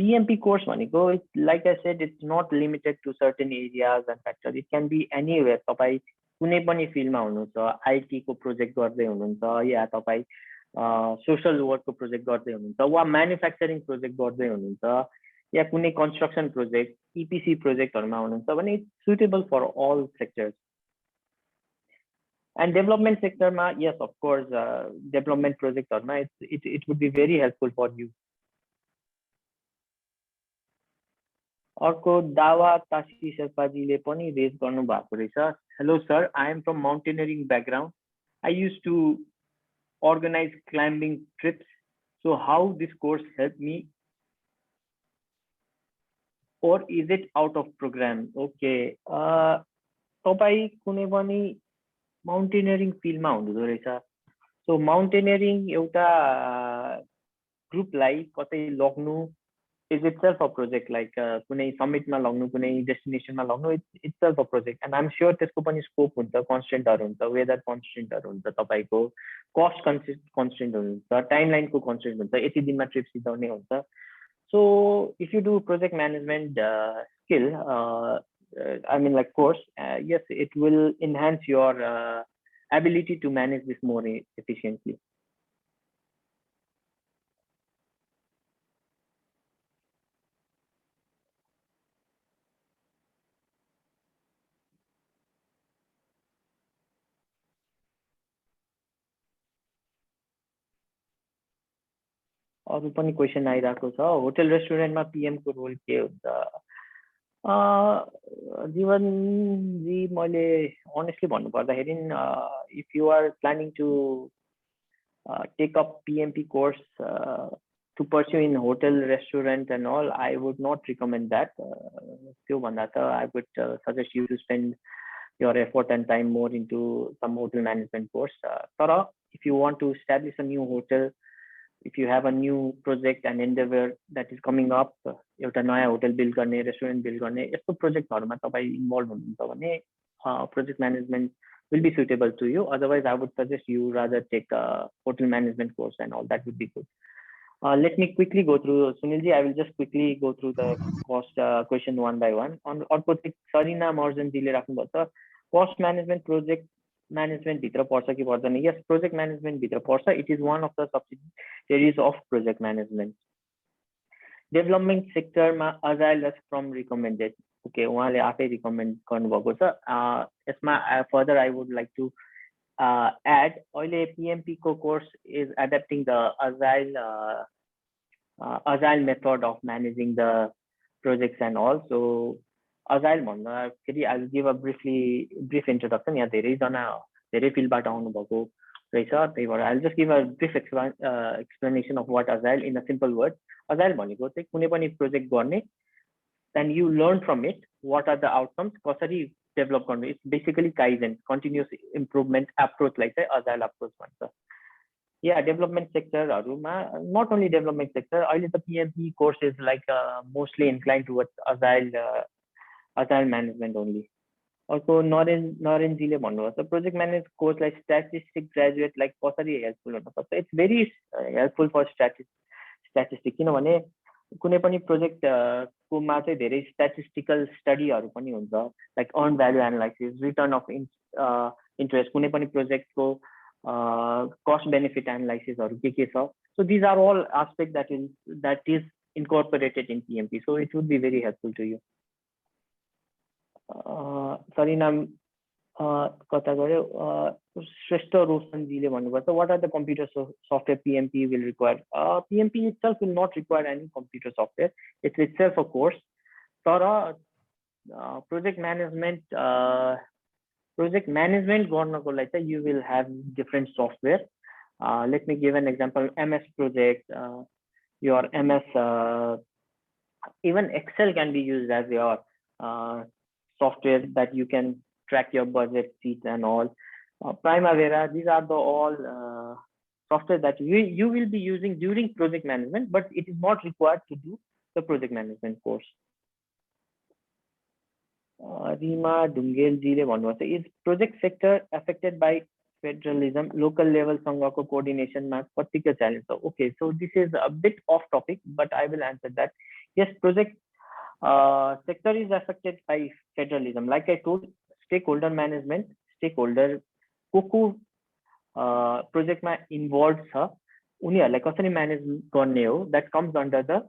PMP course भनेको, like I said, it's not limited to certain areas and factors. It can be anywhere. तपाई कुनै पनि फिल्डमा हुनुहुन्छ, IT को प्रोजेक्ट गर्दै हुनुहुन्छ या तपाई सोशल वर्क को प्रोजेक्ट गर्दै हुनुहुन्छ वा म्यानुफ्याक्चरिङ प्रोजेक्ट गर्दै हुनुहुन्छ या कुनै कन्स्ट्रक्सन प्रोजेक्ट EPC प्रोजेक्टहरुमा हुनुहुन्छ भने it's suitable for all sectors. And development sector ma, yes, of course, development projectहरुमा it would be very helpful for you. अर्को दावा तासी शेर्पाजीले पनि रेज गर्नु भएको रहेछ. Hello sir, I am from mountaineering background. I used to organize climbing trips. So how this course helped me, or is it out of program? Okay. तपाईं कुनै पनि mountaineering फिल्डमा हुनुहुँदो रहेछ. सो माउन्टेनियरिङ एउटा ग्रुपलाई कतै लग्नु is itself a project, like कुनै समिटमा लग्नु, कुनै डेस्टिनेसनमा लग्नु, it's itself a project. And I'm sure त्यसको पनि स्कोप हुन्छ, कन्स्ट्रेन्टहरु हुन्छ, वेदर कन्स्ट्रेन्टहरु हुन्छ, तपाईको कस्ट कन्स्ट्रेन्ट हुन्छ, टाइमलाइनको कन्स्ट्रेन्ट हुन्छ, यति दिनमा ट्रिप सिधाउने हुन्छ. So if you do project management skill, I mean like course, yes, it will enhance your ability to manage this more efficiently. अरु पनि क्वेशन आइराको छ. होटल रेस्टुरेन्टमा पीएम को रोल के हुन्छ? जीवन जी, मैले honestly भन्नु पर्दाखेरि if you are planning to take up PMP course to pursue in hotel, restaurant and all, I would not recommend that. त्यो भन्दा त I would suggest you to spend your effort and time more into some hotel management course. तर if you want to establish a new hotel, if you have a new project and endeavor that is coming up, एउटा नयाँ hotel build गर्ने, restaurant build गर्ने, यस्तो प्रोजेक्टहरुमा तपाई involve हुनुहुन्छ भने project management will be suitable to you. Otherwise, I would suggest you rather take a hotel management course and all. That would be good. Let me quickly go through, Sunilji, I will just quickly go through the cost question one by one. On project, Sarina Morjanजीले राख्नुभएको छ, cost management project management भित्र पर्छ कि पर्दैन? Yes, project management भित्र पर्छ. It is one of the subsidiaries of project management. Development sector मा agile as from recommended. Okay, उहाँले आफै recommend गर्नुभएको छ. यसमा further I would like to add, अहिले PMP को course is adapting the agile method of managing the projects and all. So agile भन्दाखेरि I will give a brief introduction. यहाँ धेरै फिल्डबाट आउनुभएको रहेछ, त्यही भएर I will just give a brief explanation of what agile in a simple word. Agile भनेको चाहिँ कुनै पनि प्रोजेक्ट गर्ने, and you learn from it what are the outcomes, कसरी डेभलप गर्नु. It's basically Kaizen, continuous improvement approach, like the agile approach भन्छ. Yeah, development sector हरूमा, not only development sector, अहिले the PMP course is like mostly inclined towards agile management only. Also नरेनजीले भन्नुभएको छ, project management course like statistic graduate like कसरी helpful हुन सक्छ? It's very helpful for statistics, किनभने कुनै पनि प्रोजेक्ट को मा चाहिँ धेरै स्ट्याटिस्टिकल स्टडीहरु पनि हुन्छ, like earn value analysis, return of interest, कुनै पनि प्रोजेक्ट को कस्ट बेनिफिट एनालाइसिसहरु के छ. So these are all aspects that is incorporated in PMP, so it would be very helpful to you. Sarina कता गयो, श्रेष्ठ रोशनजीले भन्नुभएको छ, what are the computer software PMP will require? PMP itself will not require any computer software. It's itself a course. तर project management गर्नको लागि चाहिँ you will have different software. Let me give an example. MS Project, your MS, even Excel can be used as your software that you can track your budget sheets and all. Primavera, these are the all software that you will be using during project management, but it is not required to do the project management course. Rima Dungelजीले भन्नुभएको छ, is project sector affected by federalism, local level सँगको coordination मा कतिको challenge छ? Okay, so this is a bit off topic, but I will answer that. Yes, project sector is affected by federalism. Like I told, stakeholder management, stakeholder को project मा involved छ, उनीहरुलाई कसरी manage गर्ने हो, that comes under the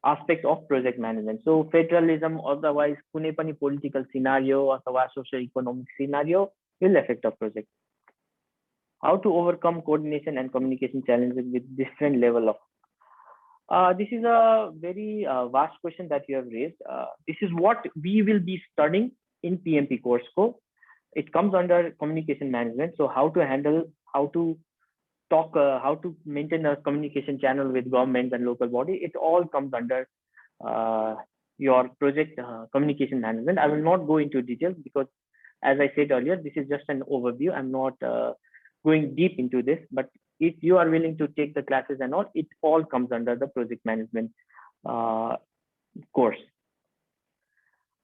aspect of project management. So federalism, otherwise कुनै पनि political scenario अथवा socio-economic scenario will affect a project. How to overcome coordination and communication challenges with different level of this is a very vast question that you have raised. This is what we will be studying in PMP course. It comes under communication management. So how to handle, how to talk how to maintain a communication channel with government and local body, it all comes under your project communication management. I will not go into details because, as I said earlier, this is just an overview. I'm not going deep into this, but if you are willing to take the classes and all, it all comes under the project management course.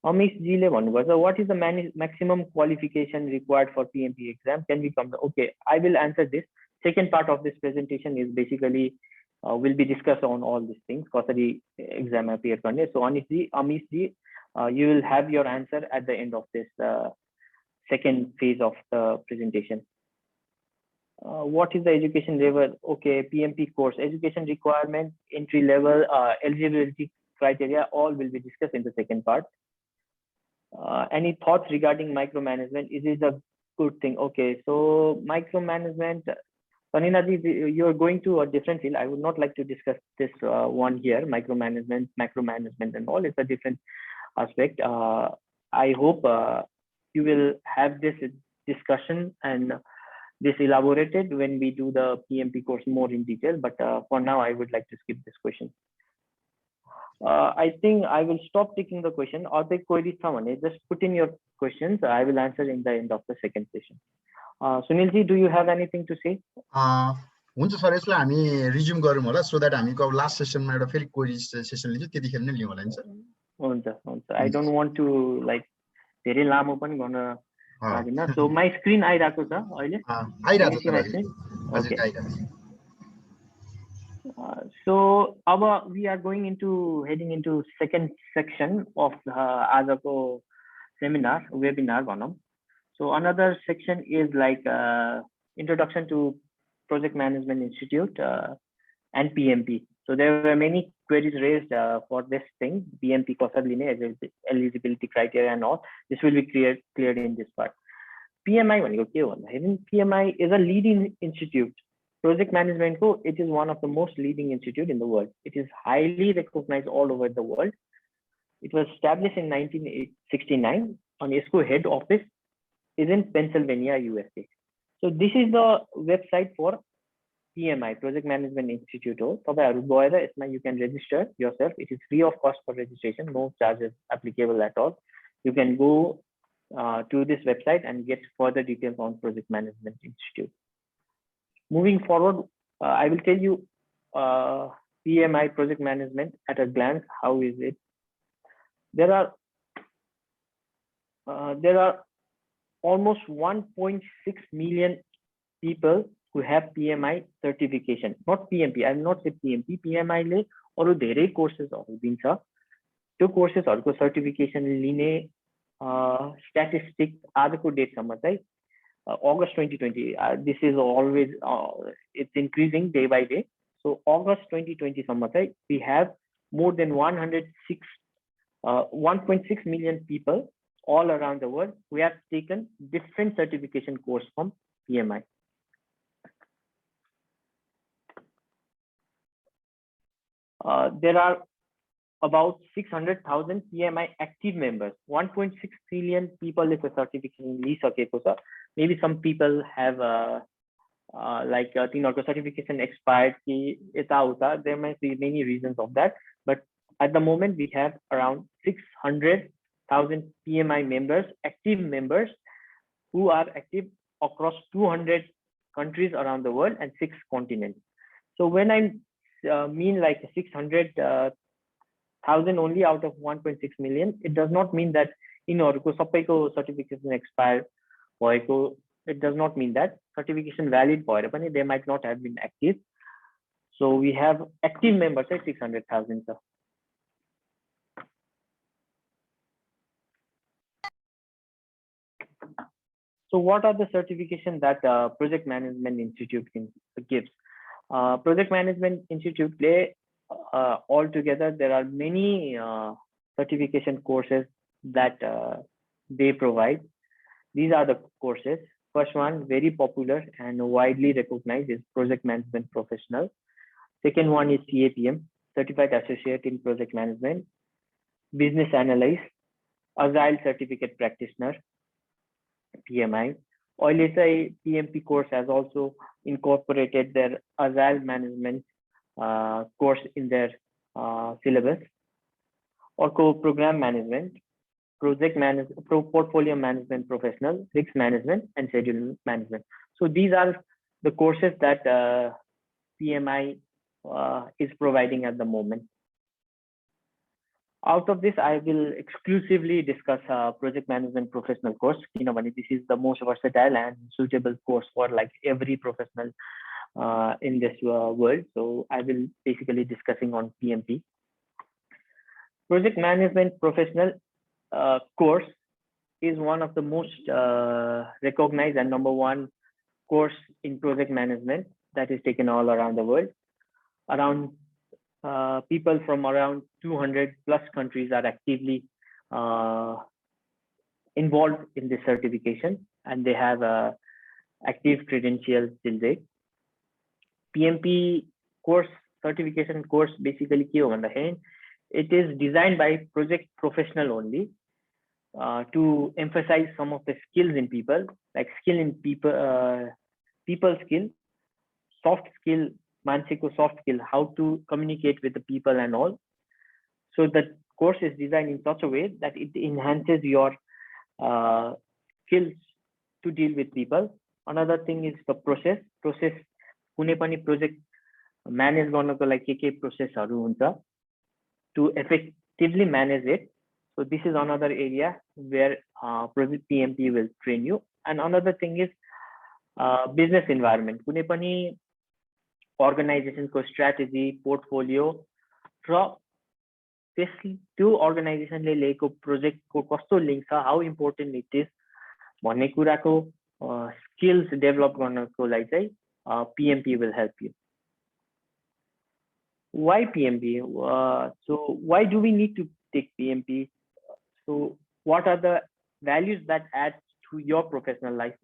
Amish Ji le भन्नुभयो, so what is the maximum qualification required for PMP exam? Can we come? Okay, I will answer this. Second part of this presentation is basically will be discussed on all these things. कसरी exam appear गर्ने. So Amish Ji, you will have your answer at the end of this second phase of the presentation. What is the education level? Okay, PMP course, education requirement, entry level, eligibility criteria, all will be discussed in the second part. Any thoughts regarding micromanagement? Is it a good thing? Okay, so micromanagement, Sanina ji, you're going to a different field. I would not like to discuss this one here, micromanagement, macromanagement and all. It's a different aspect. I hope you will have this discussion and this elaborated when we do the PMP course more in detail. But for now, I would like to skip this question. I think I will stop taking the question. Or the queries, just put in your questions. I will answer in the end of the second session. Sunil ji, do you have anything to say? हुन्छ sir, यसलाई हामी resume गरौँ होला, so that हामीको last सेसनमा एउटा फेरि query session लिन्छौँ, त्यतिखेर नै लियौँ होला नि सर. हुन्छ हुन्छ. I don't want to like धेरै लामो पनि गर्न लाग्दैन. So my screen आइराको छ अहिले? आइराको छ. Okay. So we are heading into second section of आजको seminar, webinar भनौँ. So another section is like introduction to Project Management Institute and PMP. So there were many queries raised for this thing, PMP कसरी लिने, eligibility criteria and all. This will be cleared in this part. PMI भनेको के हो भन्दाखेरि PMI is a leading institute. Project management, it is one of the most leading institute in the world. It is highly recognized all over the world. It was established in 1969, and its head office is in Pennsylvania, USA. So this is the website for PMI, Project Management Institute. You can register yourself. It is free of cost for registration, no charges applicable at all. You can go to this website and get further details on Project Management Institute. Moving forward, I will tell you PMI, Project Management at a glance. How is it? There are almost 1.6 million people who have PMI certification, not PMP. I will not say PMP. PMI ले अरु धेरै courses दिन्छ. त्यो courses हरुको certification लिने statistic आजको date सम्म चाहिँ August 2020. This is always it's increasing day by day. So August 2020 सम्म चाहिँ we have more than 1.6 million people all around the world who have taken different certification course from PMI. There are about 600,000 PMI active members. 1.6 million people is a certification लिइसकेको छ. Maybe some people have like तिनीहरुको certification expired कि यता-उता. There might be many reasons of that, but at the moment we have around 600,000 PMI members, active members, who are active across 200 countries around the world and 6 continents. So when I mean like 600,000 only out of 1.6 million, it does not mean that यिनीहरुको सबैको certification expire भएको. It does not mean that certification valid भएर पनि they might not have been active. So we have active members at 600,000. So what are the certifications that Project Management Institute gives? Project Management Institute, altogether there are many certification courses that they provide. These are the courses. First one, very popular and widely recognized, is Project Management Professional. Second one is CAPM, Certified Associate in Project Management. Business Analyst, Agile Certificate Practitioner, PMI. अहिले चाहिँ PMP course has also incorporated their agile management course in their syllabus. Orco program management, project management, portfolio management professional, risk management, and schedule management. So these are the courses that PMI is providing at the moment. Out of this, I will exclusively discuss project management professional course. This is the most versatile and suitable course for like every professional in this world. So I will basically discussing on PMP. Project management professional course is one of the most recognized and #1 course in project management that is taken all around the world. Around people from around 200 plus countries are actively involved in this certification, and they have active credentials till date. PMP course certification course basically it is designed by project professional only to emphasize some of the skills in people, like skill in people, people skill, soft skill, Mansiko soft skill, how to communicate with the people and all. So the course is designed in such a way that it enhances your skills to deal with people. Another thing is the process. कुनै पनि project manage गर्नको लागि के processहरु हुन्छ to effectively manage it. So this is another area where project PMP will train you. And another thing is business environment. कुनै पनि organization को strategy, portfolio, र त्यो organization ले लिएको project को कस्तो link छ, how important it is भन्ने कुराको skills develop गर्नको लागि चाहिँ PMP will help you. Why PMP? So why do we need to take PMP? So what are the values that add to your professional life?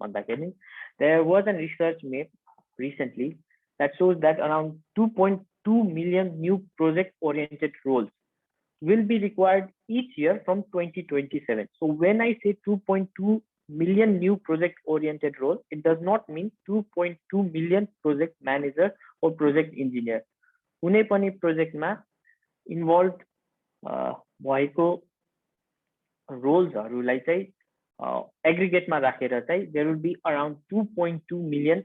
There was a research made recently that shows that around 2.2 million new project-oriented roles will be required each year from 2027. So when I say 2.2 million new project-oriented roles, it does not mean 2.2 million project manager or project engineer. कुनै पनि प्रोजेक्टमा involve भएको रोल्सहरुलाई चाहिँ एग्रिगेटमा राखेर चाहिँ there will be around 2.2 million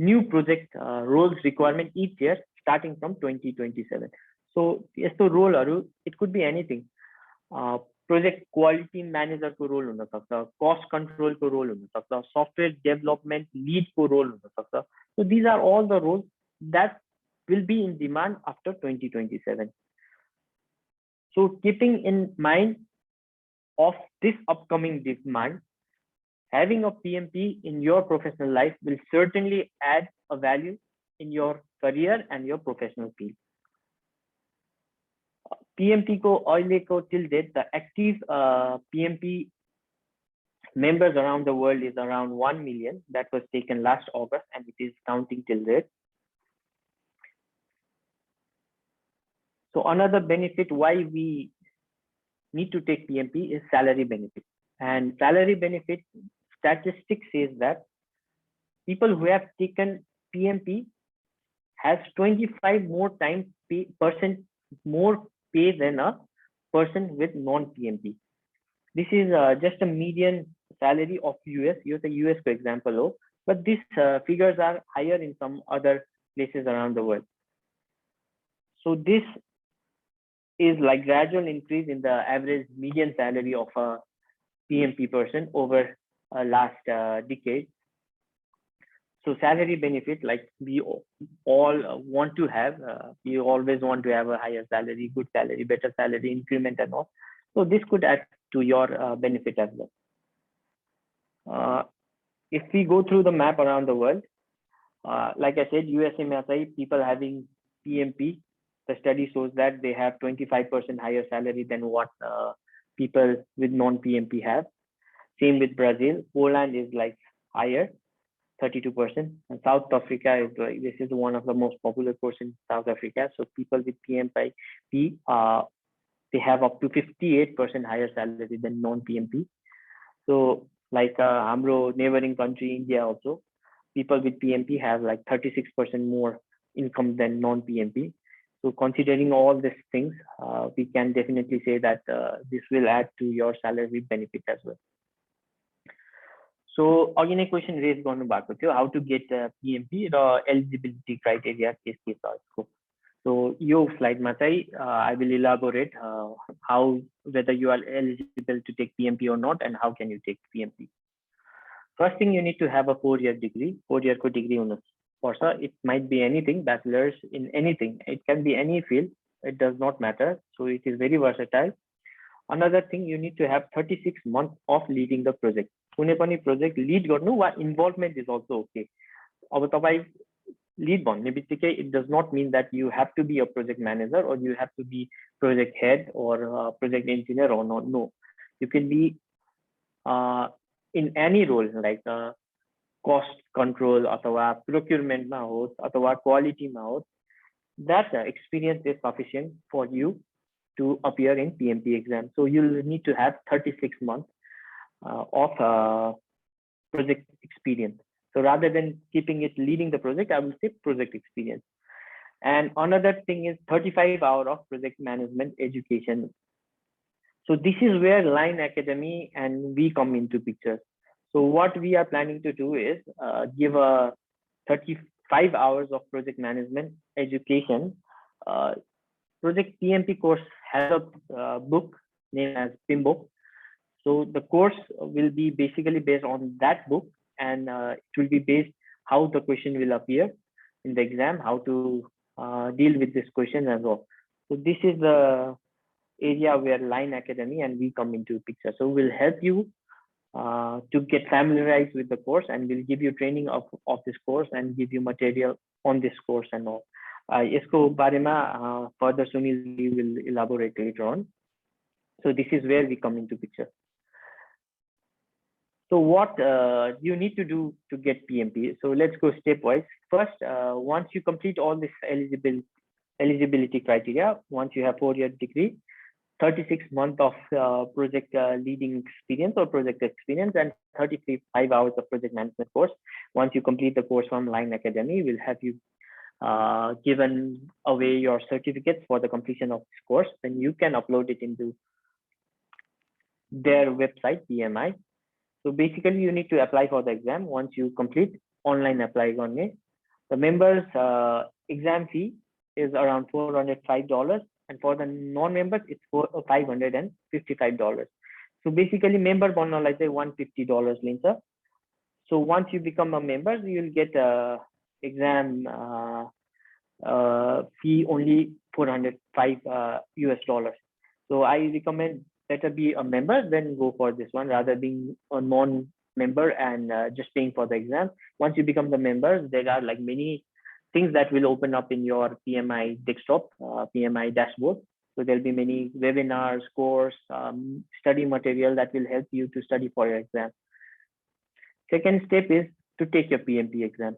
new project roles requirement each year starting from 2027. So यस्तो रोलहरु it could be anything. Project quality manager को role हुन सक्छ, cost control को रोल हुन सक्छ, software development lead को रोल हुन सक्छ. So these are all the roles that will be in demand after 2027. So keeping in mind of this upcoming demand, having a PMP in your professional life will certainly add a value in your career and your professional field. PMP ko अहिले को till date, the active PMP members around the world is around 1 million. That was taken last August and it is counting till date. So another benefit why we need to take PMP is salary benefit. And salary benefit statistics says that people who have taken PMP has 25 more times percent more pay than a person with non-PMP. This is just a median salary of US. Use the US for example, but these figures are higher in some other places around the world. So this is like gradual increase in the average median salary of a PMP person over last decade. So salary benefit, like we all want to have, we always want to have a higher salary, good salary, better salary, increment and all. So this could add to your benefit as well. If we go through the map around the world, like I said, USA people having PMP, the study shows that they have 25% higher salary than what people with non-PMP have. Same with Brazil. Poland is like higher, 32%. And South Africa is like, this is one of the most popular course in South Africa. So people with PMP, they have up to 58% higher salary than non-PMP. So Like hamro neighboring country India also, people with PMP have like 36% more income than non-PMP. So considering all these things, we can definitely say that this will add to your salary benefit as well. So again, a question raised गर्नु भएको थियो, how to get PMP र eligibility criteria के छ यसको. So your slide मा चाहिँ I will elaborate how whether you are eligible to take PMP or not and how can you take PMP. First thing, you need to have a 4-year degree. 4-year को degree हुनु पर्छ. It might be anything, bachelor's in anything. It can be any field. It does not matter. So it is very versatile. Another thing, you need to have 36 months of leading the project. कुनै पनि project lead गर्नु वा involvement is also okay. अब तपाई lead भन्ने बित्तिकै it does not mean that you have to be a project manager or you have to be project head or project engineer or not. No, you can be in any role like cost control अथवा procurement मा होस् अथवा quality मा होस्. That experience is sufficient for you to appear in PMP exam. So you'll need to have 36 months of project experience. So rather than keeping it leading the project, I will say project experience. And another thing is 35 hours of project management education. So this is where Line Academy and we come into picture. So what we are planning to do is give a 35 hours of project management education. Project PMP course has a book named as PIMBOK. So the course will be basically based on that book, and it will be based how the question will appear in the exam, how to deal with this question as well. So this is the area where Line Academy and we come into picture. So we'll help you to get familiarized with the course, and we'll give you training of this course and give you material on this course and all. यसको बारेमा further Sunil will elaborate later on. So this is where we come into picture. So what you need to do to get PMP? So let's go stepwise. First, once you complete all this eligibility criteria, once you have 4-year degree, 36 months of project leading experience or project experience, and 35 hours of project management course. Once you complete the course from Line Academy, we'll have you given away your certificates for the completion of this course. Then you can upload it into their website, PMI. So basically, you need to apply for the exam. Once you complete, online apply गर्ने. The members' exam fee is around $405, and for the non-members, it's $555. So basically, member बन्नलाई चाहिँ $150 लिन्छ. So once you become a member, you'll get exam fee only $405 US. So I recommend better be a member than go for this one rather being a non-member and just paying for the exam. Once you become the members, there are like many things that will open up in your PMI desktop, PMI dashboard. So there'll be many webinars, course, study material that will help you to study for your exam. Second step is to take your PMP exam.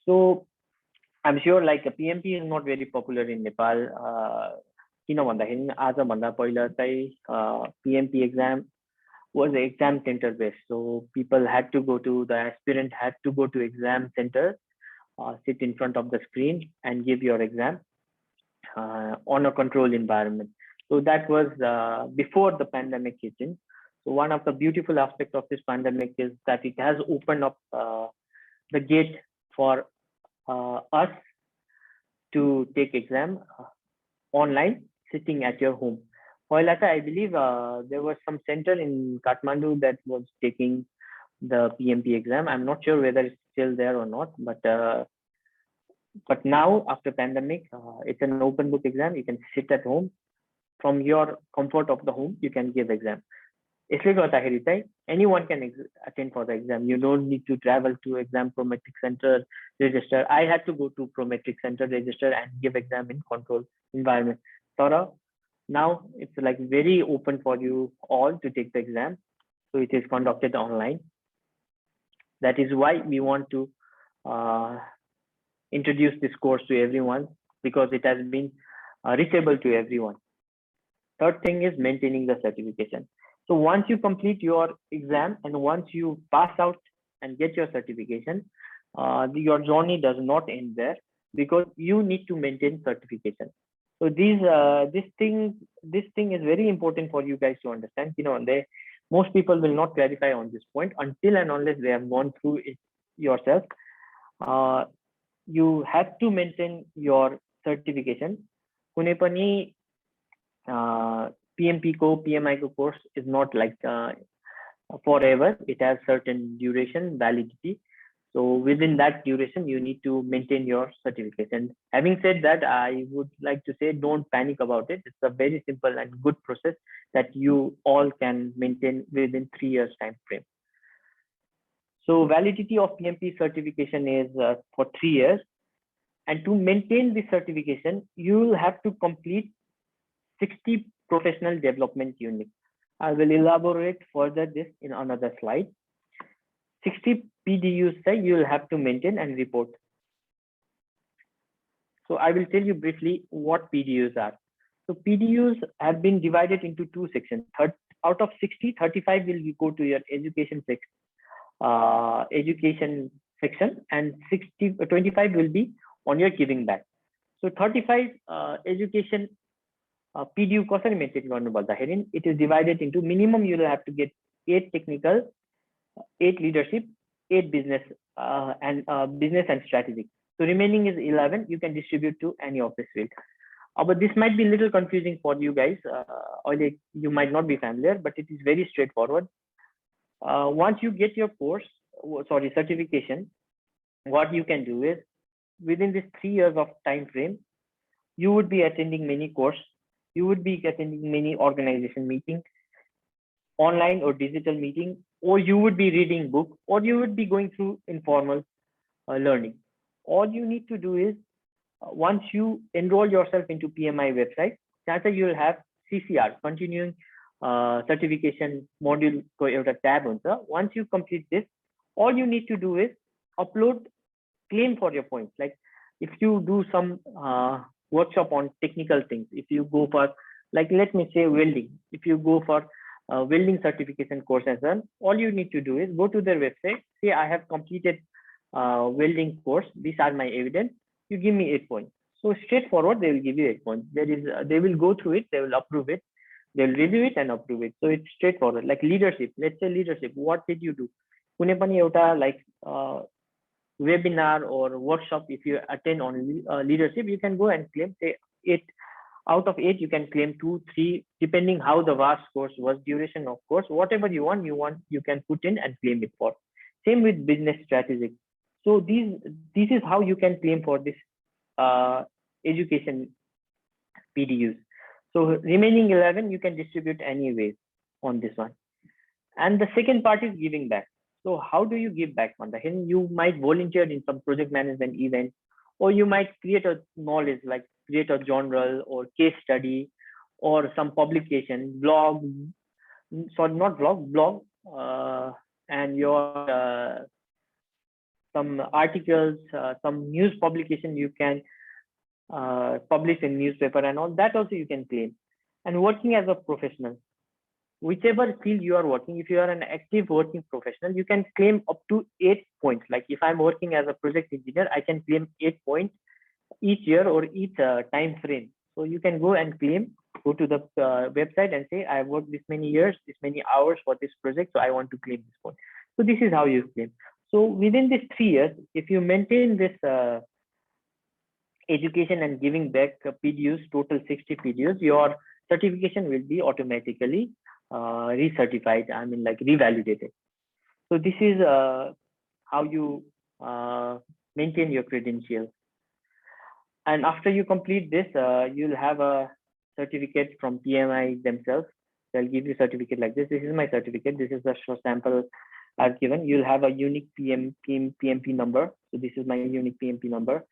So I'm sure like a PMP is not very popular in Nepal. किन भन्दाखेरि आजभन्दा पहिला चाहिँ PMP exam was exam center based. So people had to go to, the aspirant had to go to exam center, sit in front of the screen and give your exam on a controlled environment. So that was before the pandemic hit in. So one of the beautiful aspects of this pandemic is that it has opened up the gate for us to take exam online, sitting at your home. I believe there was some center in Kathmandu that was taking the PMP exam. I'm not sure whether it's still there or not, but now after pandemic, it's an open book exam. You can sit at home from your comfort of the home. You can give exam. Anyone can attend for the exam. You don't need to travel to exam Prometric center, register. I had to go to Prometric center, register and give exam in controlled environment. So now it's like very open for you all to take the exam. So it is conducted online. That is why we want to introduce this course to everyone, because it has been reachable to everyone. Third thing is maintaining the certification. So once you complete your exam and once you pass out and get your certification, your journey does not end there, because you need to maintain certification. So this thing is very important for you guys to understand. Most people will not clarify on this point until and unless they have gone through it yourself. You have to maintain your certification. Kunai pani PMP ko, PMI ko course is not like forever. It has certain duration, validity. So within that duration, you need to maintain your certification. Having said that, I would like to say, don't panic about it. It's a very simple and good process that you all can maintain within 3 years time frame. So validity of PMP certification is for 3 years. And to maintain this certification, you will have to complete 60 professional development units. I will elaborate further this in another slide. 60 PDUs you will have to maintain and report. So I will tell you briefly what PDUs are. So PDUs have been divided into 2 sections. Out of 60, 35 will go to your education section, and 25 will be on your giving back. So 35 education PDU कसरी maintain गर्नु भन्दाखेरि, it is divided into minimum you will have to get 8 technical, 8 leadership, 8 business and strategic. So remaining is 11. You can distribute to any of this field. But this might be a little confusing for you guys. You might not be familiar, but it is very straightforward. Once you get your certification, what you can do is, within this 3 years of time frame, you would be attending many courses. You would be attending many organization meetings, online or digital meeting, or you would be reading book, or you would be going through informal learning. All you need to do is, once you enroll yourself into PMI website, you will have CCR, continuing certification module tab. Once you complete this, all you need to do is upload claim for your points. Like if you do some workshop on technical things, if you go for, like, let me say welding, if you go for welding certification course as well, all you need to do is go to their website, say I have completed welding course, these are my evidence, you give me 8 points. So straightforward, they will give you 8 points. They will go through it, they will approve it, they will review it and approve it. So it's straightforward. Like leadership, let's say leadership, what did you do? Kuनै पनि एउटा like webinar or workshop, if you attend on leadership, you can go and claim, say 8 out of 8, you can claim 2, 3, depending how the vast course was, duration of course, whatever you want, you can put in and claim it for. Same with business strategic. So this is how you can claim for this education PDUs. So remaining 11, you can distribute anyways on this one. And the second part is giving back. So how do you give back? You might volunteer in some project management event, or you might create a knowledge, like create a journal or case study or some publication, blog, sorry, not blog, and your some articles, some news publication you can publish in newspaper and all that also you can claim. And working as a professional, whichever field you are working, if you are an active working professional, you can claim up to 8 points. Like if I'm working as a project engineer, I can claim 8 points each year or each time frame. So you can go and claim, go to the website and say, I worked this many years, this many hours for this project, so I want to claim this point. So this is how you claim. So within these 3 years, if you maintain this education and giving back PDUs, total 60 PDUs, your certification will be automatically recertified, I mean like revalidated. So this is how you maintain your credentials. And after you complete this, you'll have a certificate from PMI themselves. They'll give you a certificate like this. This is my certificate. This is the sample I've given. You'll have a unique PMP number. So this is my unique PMP number.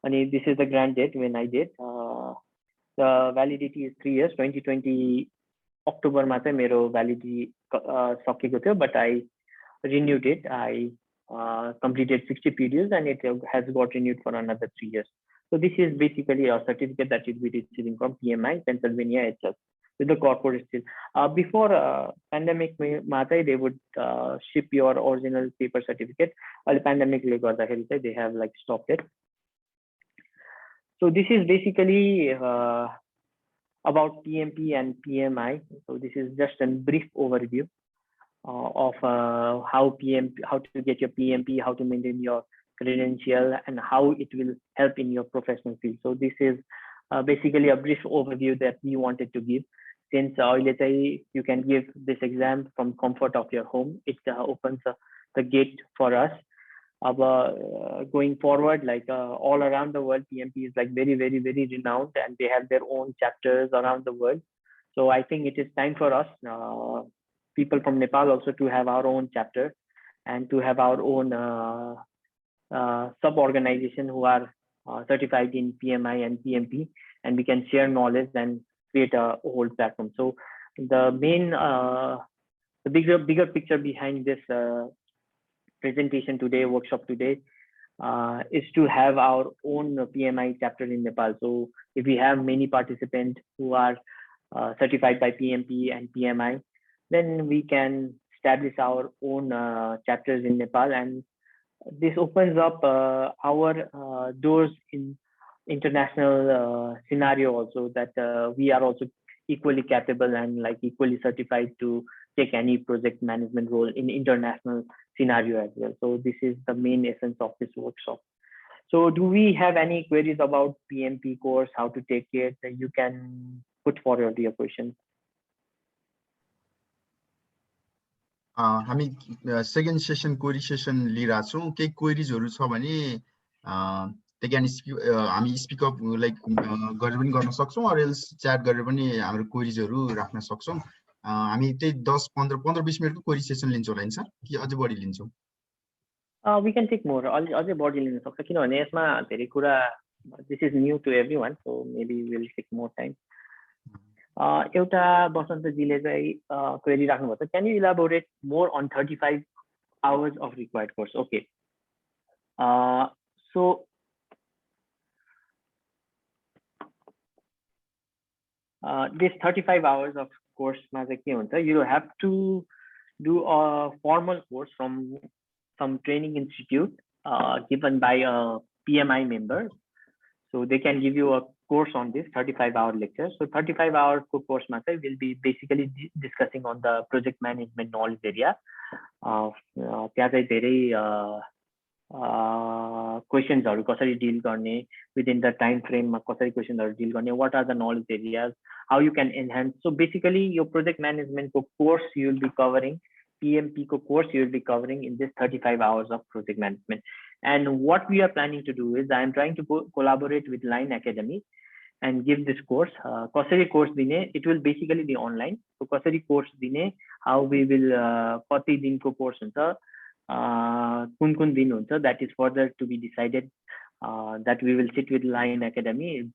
And this is the grant date when I did. The validity is 3 years. 2020 October ma chai mero validity sakeko थियो, but I renewed it. I completed 60 PDUs and it has got renewed for another 3 years. So this is basically a certificate that you'll be receiving from PMI Pennsylvania itself. with the corporate still. Before pandemic they would ship your original paper certificate. The pandemic they have like stopped it. So this is basically about PMP and PMI. So this is just a brief overview of how to get your PMP, how to maintain your credential, and how it will help in your professional field. So this is basically a brief overview that we wanted to give. Since let's say you can give this exam from comfort of your home, it opens the gate for us. Going forward, like all around the world, PMP is like very, very, very renowned, and they have their own chapters around the world. So I think it is time for us, people from Nepal, also to have our own chapter and to have our own sub-organization who are certified in PMI and PMP, and we can share knowledge and create a whole platform. So the main, the bigger picture behind this presentation today, workshop today, is to have our own PMI chapter in Nepal. So if we have many participants who are certified by PMP and PMI, then we can establish our own chapters in Nepal, and this opens up our doors in international scenario also, that we are also equally capable and like equally certified to take any project management role in international scenario as well. So this is the main essence of this workshop. So do we have any queries about PMP course, how to take it? You can put forward your questions. हामी second session query session लिइरहेको छौँ. केही क्वेरिजहरू छ भने they can हामी speak up like गरेर पनि गर्न सक्छौँ, अर एल्स च्याट गरेर पनि हाम्रो क्वेरिजहरू राख्न सक्छौँ. हामी त्यही 10-15-20 मिनेटको क्वेरी सेसन लिन्छौँ होला नि सर, कि अझै बढी लिन्छौँ? We can take more, अझै बढी लिन सक्छ, किनभने यसमा धेरै कुरा, this is new to everyone, so maybe we'll take more time. एउटा बसन्तजीले चाहिँ क्वेरी राख्नुभएको छ, can you elaborate more on 35 hours of required course? Okay. So this 35 hours of course ma चाहिँ के हुन्छ, you have to do a formal course from some training institute given by a PMI member. So they can give you a course on this 35-hour lecture. So 35-hour course ma चाहिँ will be basically discussing on the project management knowledge area. त्यहाँ चाहिँ धेरै questions-हरु कसरी deal गर्ने, within the time frame मा कसरी questions-हरु deal गर्ने, what are the knowledge areas, how you can enhance. So basically your project management course you will be covering, PMP course you will be covering in this 35 hours of project management. And what we are planning to do is I am trying to collaborate with Line Academy and give this course. Kasari course dine, it will basically be online. So Kasari course dine, how we will kati dinko course huncha, kun din huncha, that is further to be decided. That we will sit with Line Academy,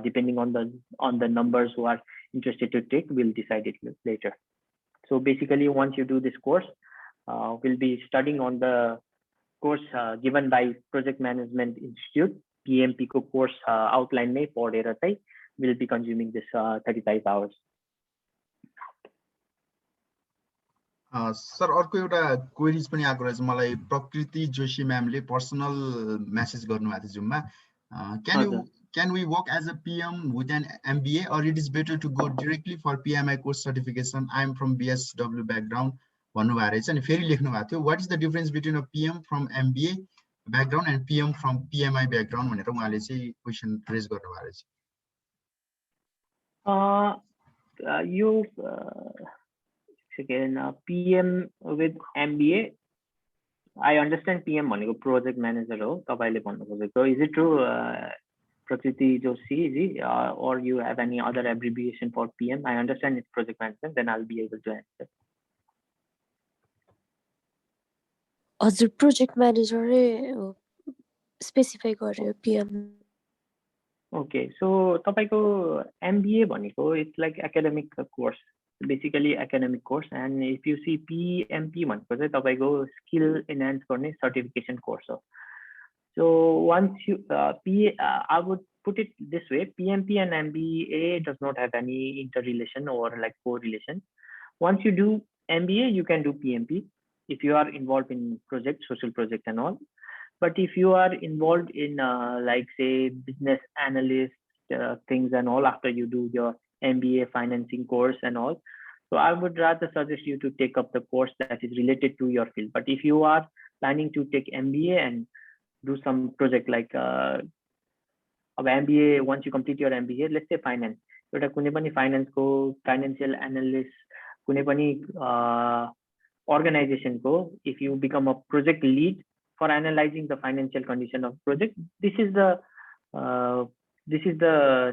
depending on the numbers who are interested to take, we'll decide it later. So basically, once you do this course, we'll be studying on the course given by Project Management Institute, PMP course outline may पढेर चाहिँ will be consuming this 35 hours. Sir अर्को एउटा queries पनि आएको रहेछ मलाई, प्रकृति Joshi म्यामले personal message गर्नुभएको थियो जुममा. Can we work as a PM with an MBA, or it is better to go directly for PMI course certification? I am from BSW background. भन्नुभएको रहेछ अनि फेरि लेख्नु भएको थियो, what is the difference between a PM from MBA background and PM from PMI background भनेर उहाँले चाहिँ क्वेशन रेज गर्नुभएको रहेछ. You again PM with MBA, I understand PM भनेको project manager हो तपाईले भन्नु खोजेको. Is it true, Prakriti Joshi ji, or you have any other abbreviation for PM? I understand it's project management, then I'll be able to answer. हजुर project manager specify गर्यो PM. Okay, so तपाईको MBA भनेको it's like academic course, basically academic course, and if you see PMP भनेको चाहिँ तपाईको skill enhance गर्ने certification course हो. So once you I would put it this way, PMP and MBA does not have any interrelation or like correlation. Once you do MBA, you can do PMP if you are involved in projects, social projects and all. But if you are involved in like say business analyst things and all after you do your MBA financing course and all, so I would rather suggest you to take up the course that is related to your field. But if you are planning to take MBA and do some project like MBA, once you complete your MBA, let's say finance, एउटा कुनै पनि finance को financial analyst, कुनै पनि organization को, if you become a project lead for analyzing the financial condition of project, this is the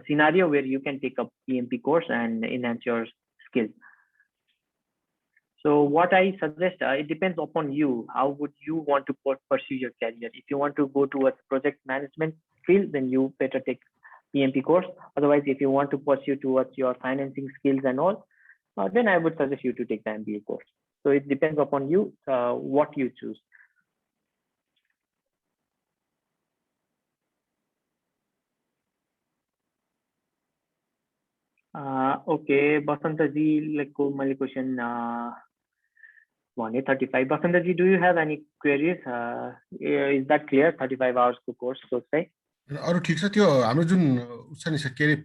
scenario where you can take up PMP course and enhance your skills. So what I suggest, it depends upon you. How would you want to pursue your career? If you want to go towards project management field, then you better take PMP course. Otherwise, if you want to pursue towards your financing skills and all, then I would suggest you to take the MBA course. So it depends upon you, what you choose. Okay, Basantaji, like my question. 35. Basantaji, do you have any queries? Is that clear? 35 hours course, so say. अरु ठीक छ त्यो हाम्रो जुन छ नि के रे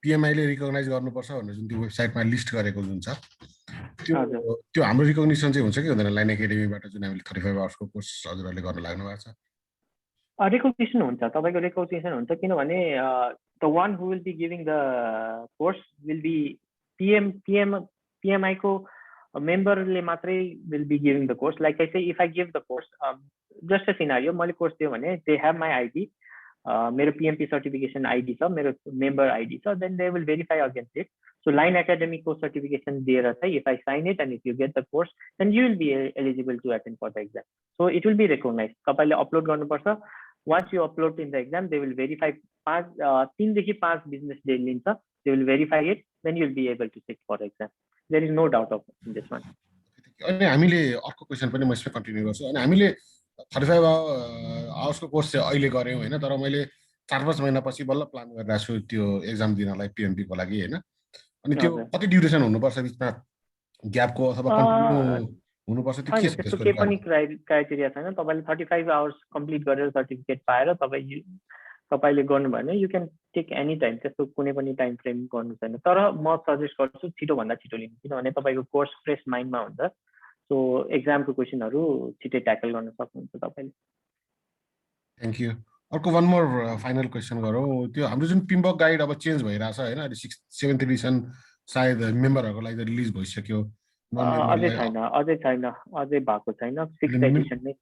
PMI ले रिकग्नाइज गर्नुपर्छ भनेर जुन त्यो वेबसाइटमा लिस्ट गरेको जुन छ त्यो हाम्रो रिकग्निसन चाहिँ हुन्छ कि हुँदैन लाइन एकाडेमीबाट जुन हामीले 35 आवर्स को कोर्स हजुरहरुले गर्न लाग्नु भएको छ रिकग्निसन हुन्छ तपाईको रिकग्निसन हुन्छ किनभने the one who will be giving the course will be PMI को member ले मात्रै will be giving the course. Like I say, if I give the course, just a scenario, मैले course दियो भने they have my ID, मेरो PMP certification ID छ, मेरो member ID छ, then they will verify against it. So Line Academy को certification दिएर चाहिँ if I sign it and if you get the course, then you will be eligible to attend for the exam. So it will be recognized. तपाईले upload गर्नुपर्छ. Once you upload in the exam, they will verify 3 देखि 5 business day लिन्छ. They will verify it, then you will be able to sit for exam. There is no doubt of this one. अनि हामीले अर्को question पनि म यसमा continue गर्छु अनि हामीले 35 आवर्स को कोर्स चाहिँ अहिले गर्यौं हैन तर मैले 4-5 महिना पछि बल्ल प्लान गरिरहेको छु त्यो एक्जाम दिनलाई PMP को लागि हैन अनि त्यो कति ड्युरेसन हुनुपर्छ बिचमा ग्यापको अथवा कन्टिन्यू हुनुपर्छ त्यो के छ त्यसको के पनि क्राइटेरिया छैन तपाईले 35 आवर्स कम्प्लिट गरेर सर्टिफिकेट पाएर तपाईले गर्नु भने you can take any time त्यस्तो कुनै पनि टाइम फ्रेम गर्नु छैन तर म सजेस्ट गर्छु छिटो भन्दा छिटो लिनु किनभने तपाईको कोर्स फ्रेश माइन्डमा हुन्छ सो एक्जामको क्वेशनहरु छिटै ट्याकल गर्न सक्नुहुन्छ तपाईले थ्यांक यू अर्को वन मोर फाइनल क्वेशन गरौँ त्यो हाम्रो जुन पिम्बक गाइड अब चेन्ज भइराछ हैन अहिले 7th एडिसन सायद मेम्बरहरुको लागि रिलिज भइसक्यो अझै छैन अझै भएको छैन 6th एडिसन नै छ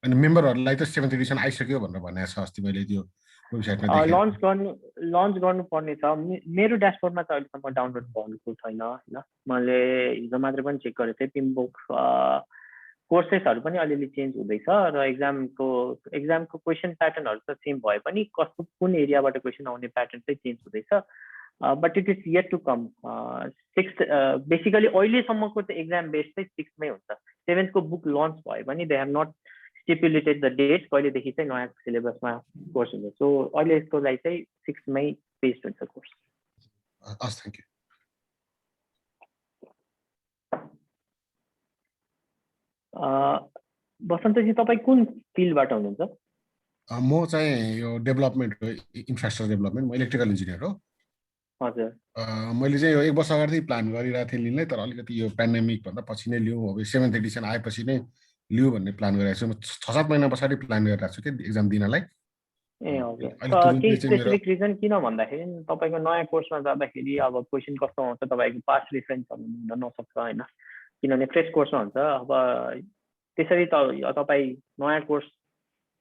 अनि मेम्बरहरुलाई त 7th एडिसन आइसक्यो भनेर भनेको छ अस्ति मैले त्यो वेबसाइटमा देखेँ लन्च गर्नु पर्ने छ मेरो ड्याशबोर्डमा त अहिले सम्म डाउनलोड भएको छैन हैन मैले हिजो मात्र पनि चेक गरेको थिएँ पिम्बोक कोर्सेसहरु पनि अलिअलि चेन्ज हुँदैछ र एक्जामको क्वेशन प्याटर्नहरु त सेम भए पनि कस्तो कुन एरियाबाट क्वेशन आउने प्याटर्न चाहिँ चेन्ज हुँदैछ but it is yet to come 6th basically अहिलेसम्मको त एक्जाम बेस्ड चाहिँ 6th मै हुन्छ 7th को बुक लन्च भयो भने they have not stipulated the date कहिलेदेखि चाहिँ नयाँ सिलेबसमा कोर्स हुन्छ सो अहिले यसको लागि चाहिँ 6th मै बेस्ड हुन्छ कोर्स थ्यांक यू बसन्तजी तपाई कुन फिल्डबाट हुनुहुन्छ म चाहिँ यो डेभलपमेन्ट हो इन्फ्रास्ट्रक्चर डेभलपमेन्ट म इलेक्ट्रिकल इन्जिनियर हो हजुर मैले चाहिँ यो 1 वर्ष अगाडि प्लान गरिरहेको थिएँ लिनलाई तर अलिकति यो पेन्डेमिक भन्दा पछि नै लिऊ अब 7th एडिसन आएपछि नै लिऊ भन्ने प्लान गरिरहेको छु म 6-7 महिना पछाडी प्लान गरिरहेको छु के एक्जाम दिनलाई ए हजुर के स्पेसिफिक रिजन किन भन्दाखेरि तपाईको नयाँ कोर्समा जाँदाखेरि अब क्वेशन कस्तो आउँछ तपाईको पास्ट रेफरेन्सहरु हुन नसक्छ हैन किनभने फ्रेश कोर्समा हुन्छ अब त्यसरी त तपाई नयाँ कोर्स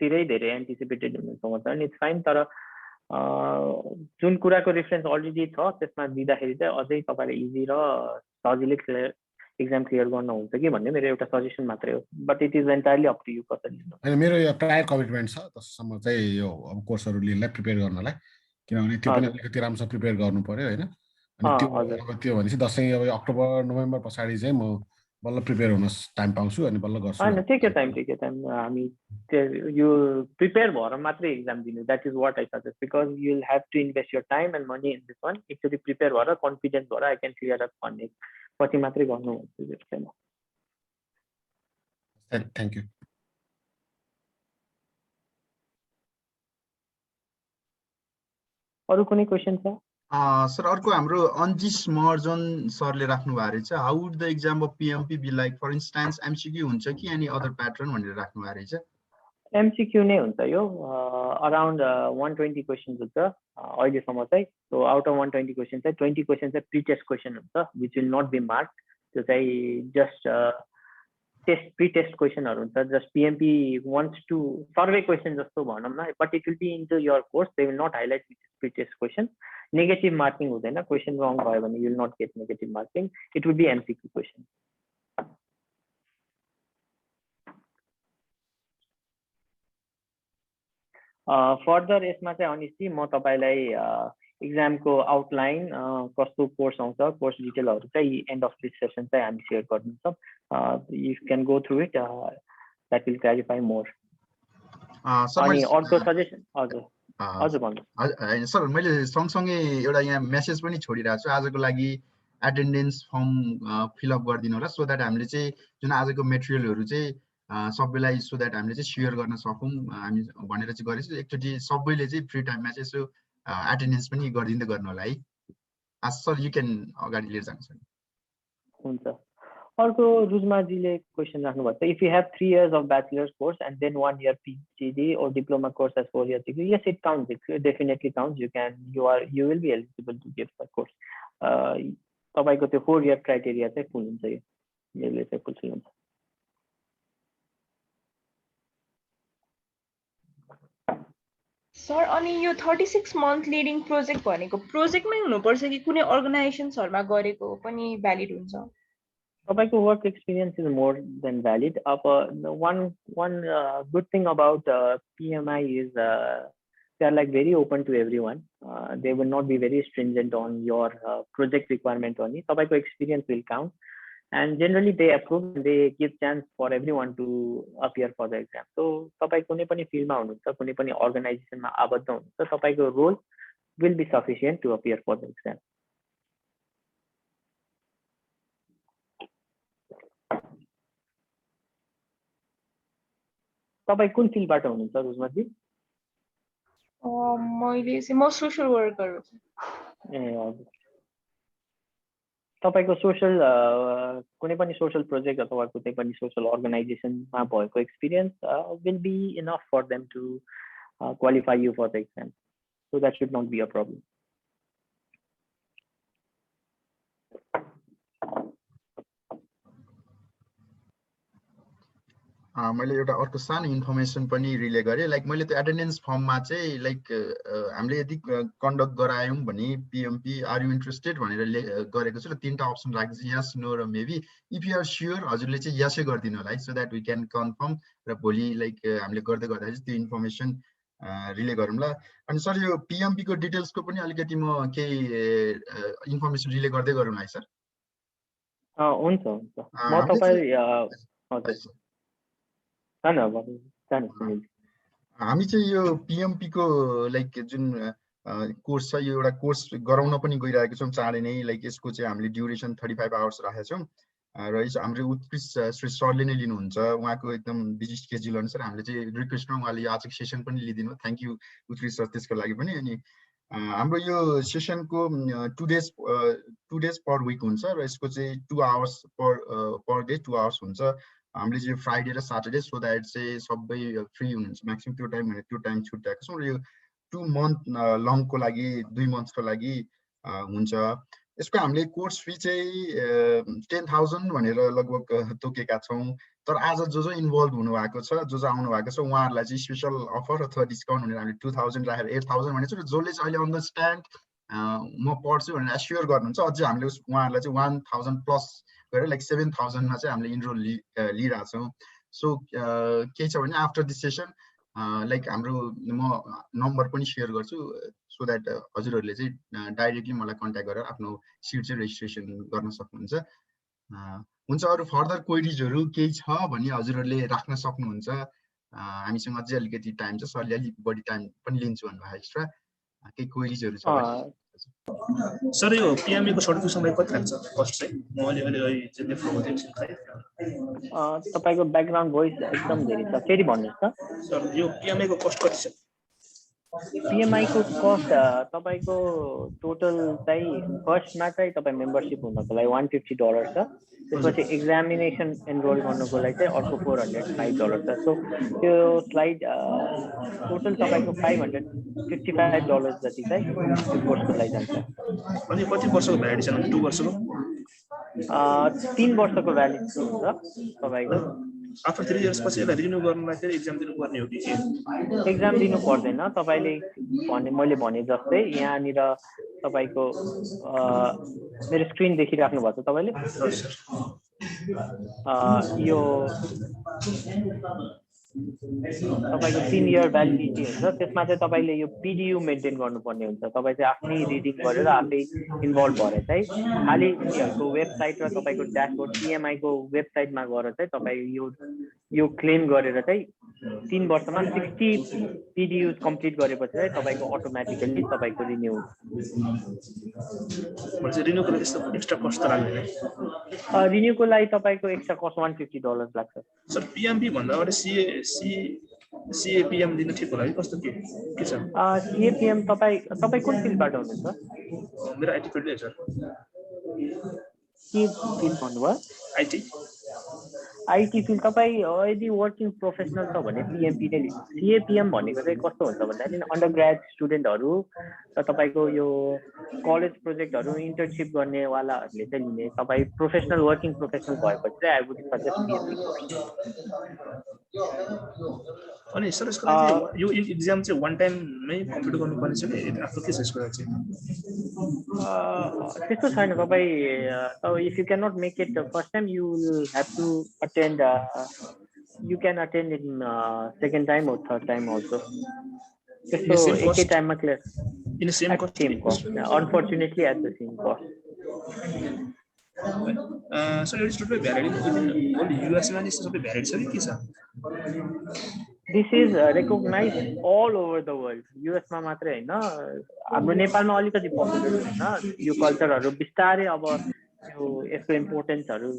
तिरै धेरै एन्टिसिपेटेड हुनुहुन्छ अनि इट्स फाइन तर जुन कुराको रेफरेन्स अलरेडी छ त्यसमा दिँदाखेरि चाहिँ अझै तपाईले इजी र सजिलै एक्जाम क्लियर गर्न हुन्छ कि भन्ने मेरो एउटा सजेसन मात्रै हो but it is entirely up to you कसरी लिनु हैन मेरो यो प्रायर कमिटमेन्ट छ त्यससम्म चाहिँ यो अब कोर्सहरु लिनलाई प्रिपेयर गर्नलाई किनभने त्यो पनि अलिकति राम्रोसँग प्रिपेयर गर्नु पर्यो हैन अनि त्यो अब त्यो भनेपछि दशैं अब अक्टोबर नोभेम्बर पछाडी चाहिँ म बल्ल प्रिपेयर हुन टाइम पाउँछु अनि बल्ल गर्छु होइन टेक यर टाइम हामी यो प्रिपेयर भएर मात्रै एक्जाम दिनु that is what I suggest because you will have to invest your time and money in this one actually prepare भएर कन्फिडेन्स भएर आई क्यान क्लियर अप भन्ने पछि मात्रै गर्नु भन्छु छैन थ्याङ्क यू अरू कुनै क्वेसन छ सर अर्को हाम्रो अन्जिस महर्जन सरले राख्नु भएको रहेछ how would the exam of PMP be like for instance MCQ हुन्छ कि एनी अदर प्याटर्न भनेर राख्नु भएको रहेछ एमसिक्यू नै हुन्छ यो अराउन्ड 120 क्वेसन्स हुन्छ अहिलेसम्म चाहिँ सो आउट अफ 120 क्वेसन चाहिँ 20 क्वेसन चाहिँ प्री टेस्ट क्वेसन हुन्छ which will not be mark त्यो चाहिँ जस्ट प्री टेस्ट क्वेसनहरू हुन्छ just PMP wants to survey question जस्तो भनौँ न but it will be into your course they will not highlight which is pre test question negative marking हुँदैन question wrong भयो भने you will not get negative marking it will be MCQ question further यसमा चाहिँ अनिश्चित म तपाईँलाई एक्जामको outline कस्तो course आउँछ कोर्स डिटेलहरू चाहिँ एन्ड अफ दिस सेसन चाहिँ हामी सेयर गर्छौँ you can go through it that will clarify more अनि अर्को सजेसन हजुर भन्नु सर मैले सँगसँगै एउटा यहाँ मेसेज पनि छोडिरहेको छु आजको लागि एटेन्डेन्स फर्म फिलअप गरिदिनु होला सो द्याट हामीले चाहिँ जुन आजको मेटेरियलहरू चाहिँ सबैलाई सो द्याट हामीले चाहिँ सेयर गर्न सकौँ हामी भनेर चाहिँ गरेको छु एकचोटि सबैले चाहिँ फ्री टाइममा चाहिँ यसो एटेन्डेन्स पनि गरिदिँदै गर्नु होला है सर यु क्यान अगाडि लिएर जान्छ हुन्छ अर्को रुजमाजीले क्वेसन राख्नुभएको छ if you have 3 years of bachelor's course and then 1 year PhD or diploma course as 4 year degree yes it counts it definitely counts you will be eligible to get the course तपाईको त्यो 4 year criteria चाहिँ फुल हुन्छ यसले चाहिँ fulfil हुन्छ sir अनि यो 36 month leading project भनेको प्रोजेक्टमै हुनुपर्छ कि कुनै अर्गनाइजेसन्सहरुमा गरेको पनि भ्यालिड हुन्छ तपाईँको work experience is more than valid अब one good thing about PMI is they are like very open to everyone they will not be very stringent on your project requirement only तपाईँको experience will count and generally they approve they give chance for everyone to appear for the exam so तपाईं कुनै पनि फिल्डमा हुनुहुन्छ कुनै पनि अर्गनाइजेसनमा आबद्ध हुनुहुन्छ तपाईको role will be sufficient to appear for the exam तपाईं कुन फिल्डबाट हुनुहुन्छ रुजमाजी मैले चाहिँ म सोशल वर्कर हो ए हजुर तपाईको सोशल कुनै पनि सोशल प्रोजेक्ट अथवा कुनै पनि सोशल अर्गनाइजेसनमा भएको experience will be enough for them to qualify you for the exam so that should not be a problem मैले एउटा अर्को सानो इन्फर्मेसन पनि रिले गरेँ लाइक मैले त्यो एटेन्डेन्स फर्ममा चाहिँ लाइक हामीले यदि कन्डक्ट गरायौँ भने पिएमपी आर यु इन्ट्रेस्टेड भनेर गरेको छु र 3टा अप्सन राखेको छु यस नो र maybe if you are sure हजुरले चाहिँ यसै गरिदिनु होला है so that we can confirm र भोलि लाइक हामीले गर्दै गर्दाखेरि त्यो इन्फर्मेसन रिले गरौँला अनि सर यो पिएमपी को डिटेल्सको पनि अलिकति म केही इन्फर्मेसन रिले गर्दै गरौँ है सर हुन्छ हुन्छ म तपाईँ हजुर हामी चाहिँ यो पिएमपी को लाइक जुन कोर्स छ यो एउटा कोर्स गराउन पनि गइरहेको छौँ चाँडै नै लाइक यसको चाहिँ हामीले ड्युरेसन 35 आवर्स राखेका छौँ र यस हाम्रो उत्कृष्ट श्री सरले नै लिनुहुन्छ उहाँको एकदम बिजी स्केड्युल अनुसार हामीले चाहिँ रिक्वेस्टमा उहाँले आजको सेसन पनि लिदिनु थ्यांक यू उत्कृष्ट सर त्यसको लागि पनि अनि हाम्रो यो सेसनको 2 days पर विक हुन्छ र यसको चाहिँ 2 hours पर डे 2 hours हुन्छ हामीले चाहिँ फ्राइडे र सैटरडे सो दैट चाहिँ सबै फ्री हुनुहुन्छ म्याक्सिमम त्यो टाइम भने त्यो टाइम छुट्याएको छौँ र यो 2 month लङको लागि 2 monthsको लागि हुन्छ यसको हामीले कोर्स फी चाहिँ 10,000 भनेर लगभग तोकेका छौँ तर आज जो इन्भल्भ हुनु भएको छ जो आउनु भएको छ उहाँहरुलाई चाहिँ स्पेशल अफर अथवा डिस्काउन्ट भनेर हामीले 2000 राखेर 8000 भनेको छ र जसले चाहिँ अहिले अन द स्ट्यान्ड म पढ्छु भनेर एस्योर गर्नुहुन्छ अझै हामीले उहाँहरुलाई चाहिँ 1000 प्लस गरेर लाइक 7000 मा चाहिँ हामीले इनरोल लिइरा छौं सो के छ भने आफ्टर दिस सेसन लाइक हाम्रो म नम्बर पनि शेयर गर्छु सो दैट हजुरहरुले चाहिँ डाइरेक्टली मलाई कन्ट्याक्ट गरेर आफ्नो सिट चाहिँ रेजिस्ट्रेसन गर्न सक्नुहुन्छ हुन्छ, अरू फर्दर क्वेरिजहरू केही छ भने हजुरहरूले राख्न सक्नुहुन्छ। हामीसँग अझै अलिकति टाइम छ, सरले अलिक बढी टाइम पनि लिन्छु भन्नुभयो एक्स्ट्रा। केही क्वेरिजहरू छ भने सर यो PMA को सर्टिफिकेसनलाई कति लाग्छ कस्ट चाहिँ? म अलि चाहिँ देखाउनु दिन्छु। तपाईको ब्याकग्राउन्ड भोइस एकदम धेरै छ, फेरि भन्नुहोस् त। सर यो PMA को कस्ट कति छ? PMI को कस्ट तपाईको टोटल चाहिँ फर्स्टमा चाहिँ तपाईँ मेम्बरसिप हुनको लागि $150 छ। त्यसपछि एक्जामिनेसन एनरोल गर्नको लागि चाहिँ अर्को $405 छ। सो त्यो स्लाइड टोटल तपाईको $555 जति चाहिँ त्यो कोर्सको लागि जान्छ। अनि कति वर्षको भ्यालिडिटी छ? 2 वर्षको? 3 वर्षको भ्यालिडिटी हुन्छ तपाईको। आफ्टर 3 इयर्स पछि यसलाई रिन्यू गर्नलाई फेरि एक्जाम दिनुपर्ने हो कि? एक्जाम दिनु पर्दैन। तपाईले मैले भने जस्तै यहाँनिर तपाईको मेरो स्क्रिन देखिराख्नु भएको छ तपाईले? यो तपाईको 3 इयर भ्यालिडिटी हुन्छ। त्यसमा चाहिँ तपाईले यो PDU मेन्टेन गर्नुपर्ने हुन्छ। तपाई चाहिँ आफ्नै रिडिङ गरेर आफै इन्भल्भ भएर चाहिँ खाली उनीहरुको वेबसाइट र तपाईको ड्याशबोर्ड PMI को वेबसाइटमा गएर चाहिँ तपाई यो क्लेम गरेर चाहिँ 3 वर्षमा 60 PDUs कम्प्लिट गरेपछि चाहिँ तपाईको अटोमेटिकली तपाईको रिन्यू हुन्छ। रिन्यूको लागि त्यस्तो एक्स्ट्रा कस्ट त लाग्दैन? रिन्यूको लागि तपाईको एक्स्ट्रा कस्ट $150 लाग्छ। सर PMP भन्दा अगाडि CAPM दिन ठिक होला कि कस्तो के छ? CAPM तपाई कुन फिल्डबाट हुनुहुन्छ? मेरो IT फिल्ड हो सर। के फिल्ड भन्नुभयो? IT field. तपाईँ यदि वर्किङ प्रोफेसनल छ भने PMP नै लिनु। CAPM भनेको चाहिँ कस्तो हुन्छ भन्दाखेरि अन्डर ग्रेड स्टुडेन्टहरू र तपाईँको यो कलेज प्रोजेक्टहरू इन्टर्नसिप गर्नेवालाहरूले चाहिँ लिने। तपाईँ प्रोफेसनल वर्किङ प्रोफेसनल भएपछि चाहिँ आई वुड सजेस्ट PMP। अनि सर यसको लागि यो एक्जाम चाहिँ वान टाइममै कम्प्लिट गर्नुपर्ने छ कि आफ्नो के छ यसको लागि चाहिँ? त्यस्तो छैन। तपाईँ if you can not make it first time you will have to attend you can attend in second time or third time also. So each time clear in the same cost? Unfortunately at the same cost. So it's totally valid only US ma is totally valid sir ke cha? This is recognized all over the world. US मा मात्रै हैन, हाम्रो नेपालमा अलिकति popular हैन। यो कल्चरहरु बिस्तारै अब यो यसको इम्पोर्टेन्सहरु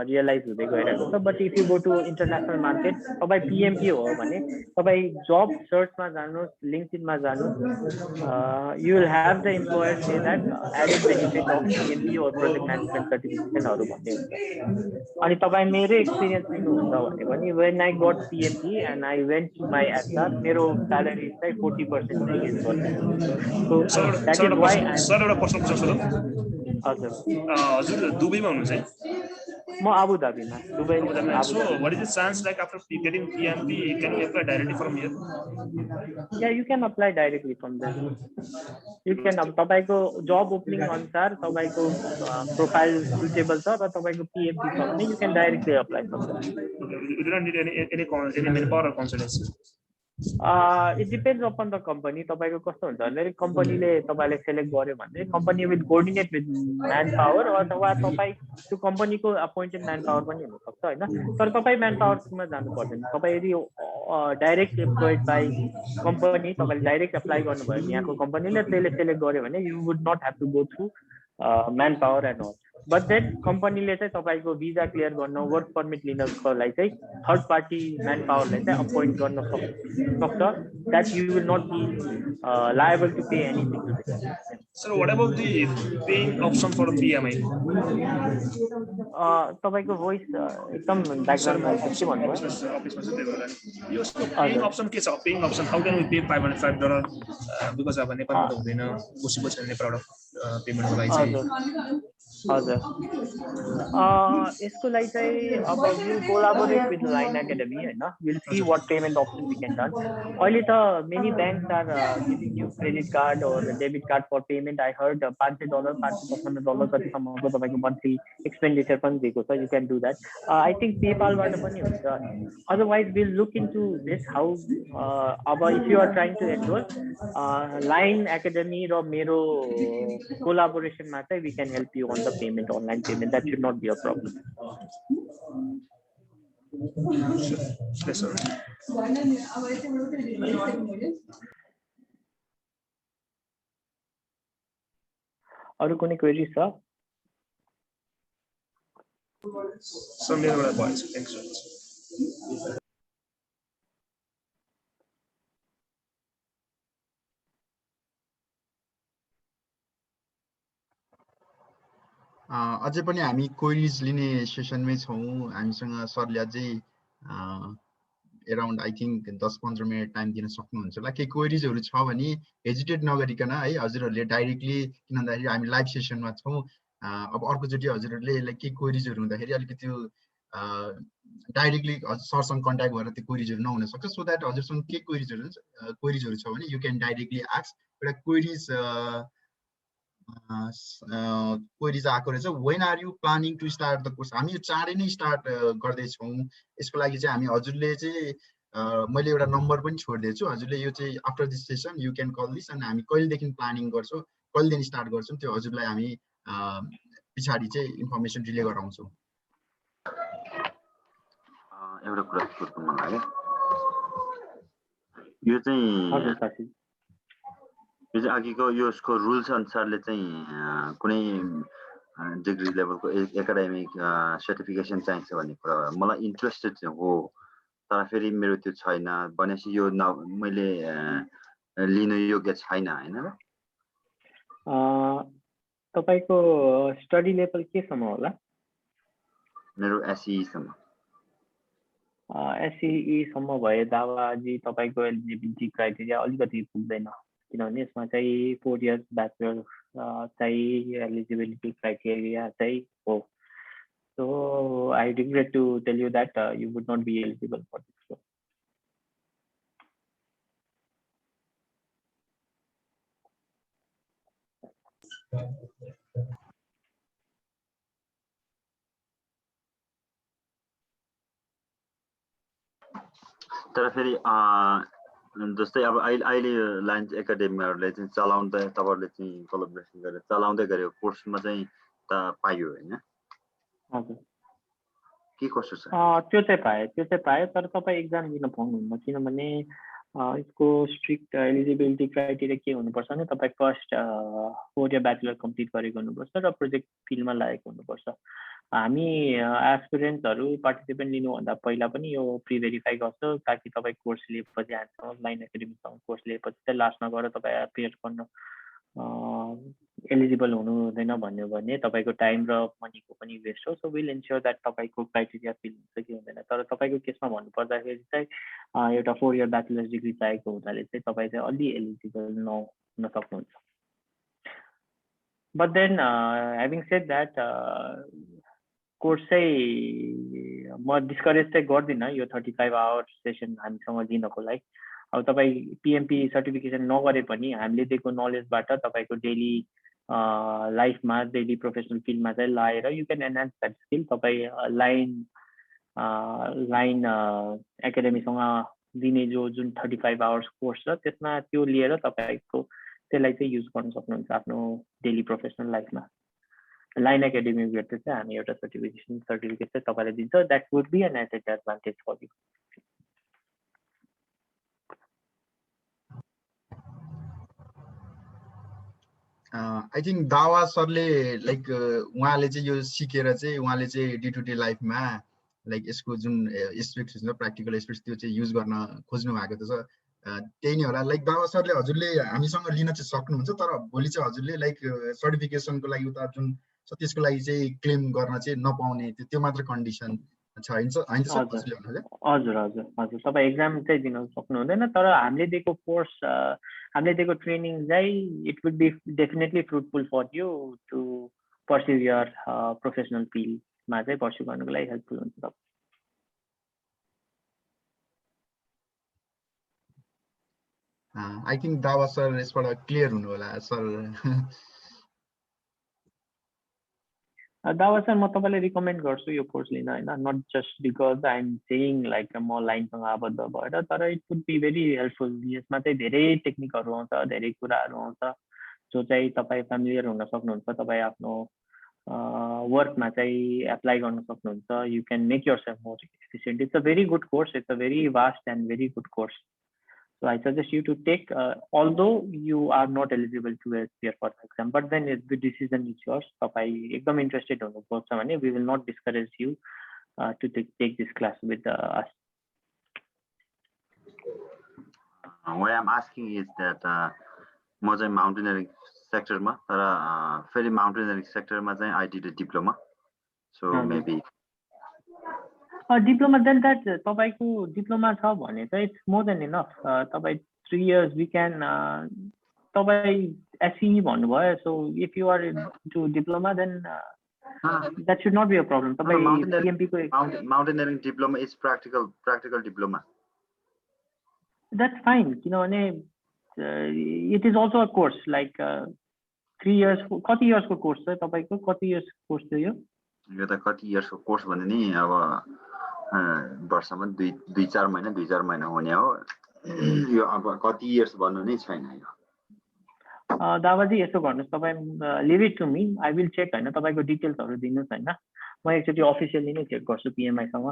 रियलाइज हुँदै गइरहेको छ। But if you go to international market, तपाईँ PMP हो भने तपाईँ जब सर्चमा जानुहोस्, लिङ्क्डइनमा जानुहोस्, you will have the employer say that added benefit of PMP or project management सर्टिफिकेसनहरु भन्ने हुन्छ। अनि तपाईँ मेरो एक्सपिरियन्स लिनुहुन्छ भने पनि when I got PMP and I went to my HR, मेरो स्यालेरी चाहिँ 40% इन्क्रिज गर्छ। So that is why sir एउटा पर्सनल क्वेशन छ। हजुर दुबईमा हुनुहुन्छ है? म आबु धाबीमा। दुबईमा। So what is the chance like after getting PMP can you apply directly from here? Yeah, you can apply directly from there. You can तपाईको जब opening अनुसार तपाईको profile suitable छ र तपाईको PMP छ भने you can directly apply from there. You don't need any manpower or consultancy? It depends upon the company. तपाईको कस्तो हुन्छ भने कम्पनीले तपाईलाई सेलेक्ट गर्यो भने company will coordinate with man power अथवा तपाई त्यो कम्पनीको अपोइन्टेड म्यान पावर पनि हुन सक्छ हैन। तर तपाई म्यान पावरमा जानु पर्दैन। तपाई यदि डाइरेक्ट एम्प्लोयड बाइ कम्पनी तपाईले डाइरेक्ट अप्लाई गर्नुभयो यहाँको कम्पनीले त्यसले सेलेक्ट गर्यो भने you would not have to go through manpower and all. But then कम्पनीले चाहिँ तपाईको भिजा क्लियर गर्न, वर्क परमिट लिनको लागि चाहिँ थर्ड पार्टी म्यान पावरलाई चाहिँ अपोइन्ट गर्न सक्छ। That you will not be liable to pay anything to them. So what about the paying option for the PMI? तपाईको भोइस एकदम ब्याकग्राउन्डमा के भन्नुभयो? यो paying option के छ? Paying option how can we pay $505 because अब नेपालमा त हुँदैन, पोसिबल छैन नेपालबाट पेमेन्टको लागि चाहिँ। हजुर यसको लागि चाहिँ अब will collaborate with line academy हैन। Will see what payment option we can done. अहिले त many banks are giving you credit card or debit card for payment. I heard $500 $555 कतिसम्मको तपाईको मन्थली एक्सपेन्डिचर पनि दिएको छ। You can do that. I think पेपालबाट पनि हुन्छ। Otherwise will look into this how अब if you are trying to enrol line academy र मेरो कोलाबोरेसनमा चाहिँ we can help you on the payment, online payment, that should not be a problem. Yes, sir. अरू कुनै query छ? Sir मेरोबाट भएछ, thanks. अझै पनि हामी क्वेरिज लिने सेसनमै छौँ। हामीसँग सरले अझै around I think 10-15 minute time दिन सक्नुहुन्छ होला। केही क्वेरिजहरू छ भने हेजिटेट नगरिकन है हजुरहरूले डाइरेक्टली, किन भन्दाखेरि हामी लाइभ सेसनमा छौँ। अब अर्कोचोटि हजुरहरूले केही क्वेरिजहरू हुँदाखेरि अलिकति त्यो डाइरेक्टली सरसँग कन्ट्याक्ट भएर त्यो क्वेरिजहरू नहुन सक्छ। सो द्याट हजुरसँग के क्वेरिजहरू छ भने यु क्यान डाइरेक्टली आस्क। एउटा क्वेरिज आएको रहेछ, when are you planning to start the course. हामी यो चाँडै नै स्टार्ट गर्दैछौँ। यसको लागि चाहिँ हामी हजुरले चाहिँ मैले एउटा नम्बर पनि छोडिदिएको छु। हजुरले यो चाहिँ after this session you can call this, अनि हामी कहिलेदेखि प्लानिङ गर्छौँ, कहिलेदेखि स्टार्ट गर्छौँ, त्यो हजुरलाई हामी पछाडि चाहिँ इन्फर्मेसन रिले गराउँछौँ। एउटा कुरा सोध्नु मन लाग्यो, यो चाहिँ अघिको यसको रुल्स अनुसारले चाहिँ कुनै डिग्री लेभलको एकाडेमिक सर्टिफिकेसन चाहिन्छ भन्ने कुरा मलाई इन्ट्रेस्टेड चाहिँ हो, तर फेरि मेरो त्यो छैन भनेपछि यो मैले लिनु योग्य छैन हैन र? तपाईको स्टडी लेभल के सम्म होला? मेरो एसई सम्म। एसई सम्म भए दावाजी तपाईको एलिजिबिलिटी क्राइटेरिया अलिकति पुग्दैन, किनभने यसमा चाहिँ 4 इयर्स ब्याचलर चाहिँ एलिजिबिलिटी क्राइटेरिया चाहिँ हो। So I regret to tell you that you would not be eligible for this course. तर फेरि जस्तै अब अहिले लायन्स एकाडेमीहरूले चाहिँ चलाउँदै तपाईहरुले चाहिँ कोलाबोरेसन गरेर चलाउँदै गरेको कोर्समा चाहिँ त पाइयो हैन? हजुर, के कसो छ? त्यो चाहिँ पायो, तर तपाईँ एक्जाम दिन पाउनुहुन्न, किनभने यसको स्ट्रिक्ट एलिजिबिलिटी क्राइटेरिया के हुनुपर्छ भने तपाईँ फर्स्ट 4 इयर ब्याचलर कम्प्लिट गरेको हुनुपर्छ र प्रोजेक्ट फिल्डमा लागेको हुनुपर्छ। हामी एस्पिरेन्ट्सहरू पार्टिसिपेन्ट लिनुभन्दा पहिला पनि यो प्री भेरिफाई गर्छौँ, ताकि तपाईँ कोर्स लिएपछि हामीसँग लाइन एकाडेमीसँग कोर्स लिएपछि चाहिँ लास्टमा गएर तपाईँ एपियर गर्न एलिजिबल हुनु हुँदैन भन्यो भने तपाईँको टाइम र मनीको पनि वेस्ट हो। सो विल इन्स्योर द्याट तपाईँको क्राइटेरिया फिल हुन्छ कि हुँदैन। तर तपाईँको केसमा भन्नुपर्दाखेरि चाहिँ एउटा 4 इयर ब्याचलर डिग्री चाहिएको हुनाले चाहिँ तपाईँ चाहिँ अलि एलिजिबल नहुन सक्नुहुन्छ। But then having said that course चाहिँ म डिस्करेज चाहिँ गर्दिनँ यो 35 आवर्स सेसन हामीसँग दिनको लागि। अब तपाईँ पिएमपी सर्टिफिकेसन नगरे पनि हामीले दिएको नलेजबाट तपाईँको डेली लाइफमा डेली प्रोफेसनल फिल्डमा चाहिँ लाएर you can enhance that skill. तपाईँ लाइन एकाडेमीसँग दिने जुन 35 आवर्स कोर्स छ त्यसमा त्यो लिएर तपाईँको त्यसलाई चाहिँ युज गर्न सक्नुहुन्छ आफ्नो डेली प्रोफेसनल लाइफमा। लाइन एकाडेमीबाट चाहिँ हामी एउटा सर्टिफिकेट चाहिँ तपाईँलाई दिन्छ, that would be an advantage for you. I think Dawa सरले लाइक उहाँले चाहिँ यो सिकेर चाहिँ उहाँले चाहिँ डे टु डे लाइफमा लाइक यसको जुन एस्पेक्ट्स हुन्छ प्र्याक्टिकल एस्पेक्ट्स त्यो चाहिँ युज गर्न खोज्नु भएको छ। त्यही नै होला। लाइक दावा सरले हजुरले हामीसँग लिन चाहिँ सक्नुहुन्छ, तर भोलि चाहिँ हजुरले लाइक सर्टिफिकेसनको लागि उता जुन छ त्यसको लागि चाहिँ क्लेम गर्न चाहिँ नपाउने त्यो मात्र कन्डिसन छ हैन सर? हजुर, तपाईँ एक्जाम चाहिँ दिन सक्नु हुँदैन, तर हामीले दिएको कोर्स हामीले दिएको ट्रेनिङ चाहिँ it would be definitely fruitful for you to pursue your professional फिल्डमा चाहिँ पर्स्यु गर्नुको लागि हेल्पफुल हुन्छ। आई थिङ्क दावा सर यसबाट क्लियर हुनु होला सर। दावा सर म तपाईँलाई रिकमेन्ड गर्छु यो कोर्स लिन होइन, not just because I am saying like म लाइनसँग आबद्ध भएर, तर it would be very helpful. यसमा चाहिँ धेरै टेक्निकहरू आउँछ, धेरै कुराहरू आउँछ जो चाहिँ तपाईँ फ्यामिलियर हुन सक्नुहुन्छ। तपाईँ आफ्नो वर्कमा चाहिँ एप्लाई गर्न सक्नुहुन्छ. You can make yourself more efficient. It's a very good course. It's a very vast and very good course. So I suggest you to take, although you are not eligible to appear for the exam, but then the decision is yours. तपाईँ एकदम interested हुनुपर्छ भने we will not discourage you to take this class with us. Why I'm asking is that म चाहिँ mountaineering sector मा तर फेरि mountaineering sector मा चाहिँ I did a diploma, so maybe diploma, then that तपाईँको diploma छ भने चाहिँ it's more than enough. तपाईँ 3 years we can तपाईँ SCE भन्नुभयो, so if you are into diploma then that should not be a problem. तपाईँ PMP को mountaineering diploma is practical diploma. That's fine, किनभने it is also a course like 3 years. कति years को course छ तपाईको? कति years course थियो यो? यो त कति years को course भने नि अब वर्षमा 2-4 महिना हुने हो. यो अब कति years भन्नु नै छैन यो. दावाजी यसो गर्नुस्, तपाई leave it to me, I will check हैन, तपाईको डिटेल्सहरु दिनुस् हैन. म एकचोटी अफिसियली नै चेक गर्छु PMI सँग.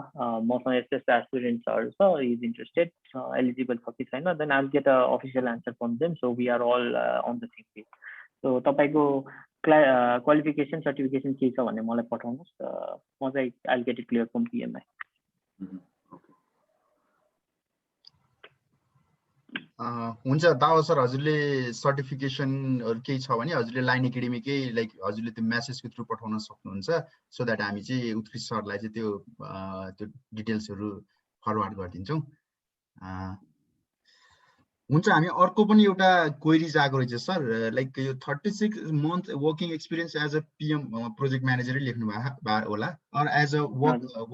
मसँग यस्तो एस्पिरेन्ट्सहरु छ, he is interested, eligible छ कि छैन, then I'll get a official answer from them, so we are all on the same page. So तपाईको क्वालिफिकेसन सर्टिफिकेसन के छ भन्ने मलाई पठाउनुस्, म चाहिँ I'll get it clear from PMI. हुन्छ दावा सर, हजुरले सर्टिफिकेसनहरु केही छ भने हजुरले लाइन एकाडेमीकै लाइक हजुरले त्यो मेसेजको थ्रु पठाउन सक्नुहुन्छ, सो दैट हामी चाहिँ उत्कृष्ट सरलाई चाहिँ त्यो डिटेल्सहरु फरवार्ड गरिदिन्छौं. हुन्छ, हामी अर्को पनि एउटा क्वेरीज आएको रहेछ सर, लाइक यो 36 month working experience as a PM project म्यानेजरै लेख्नु भयो होला, or as a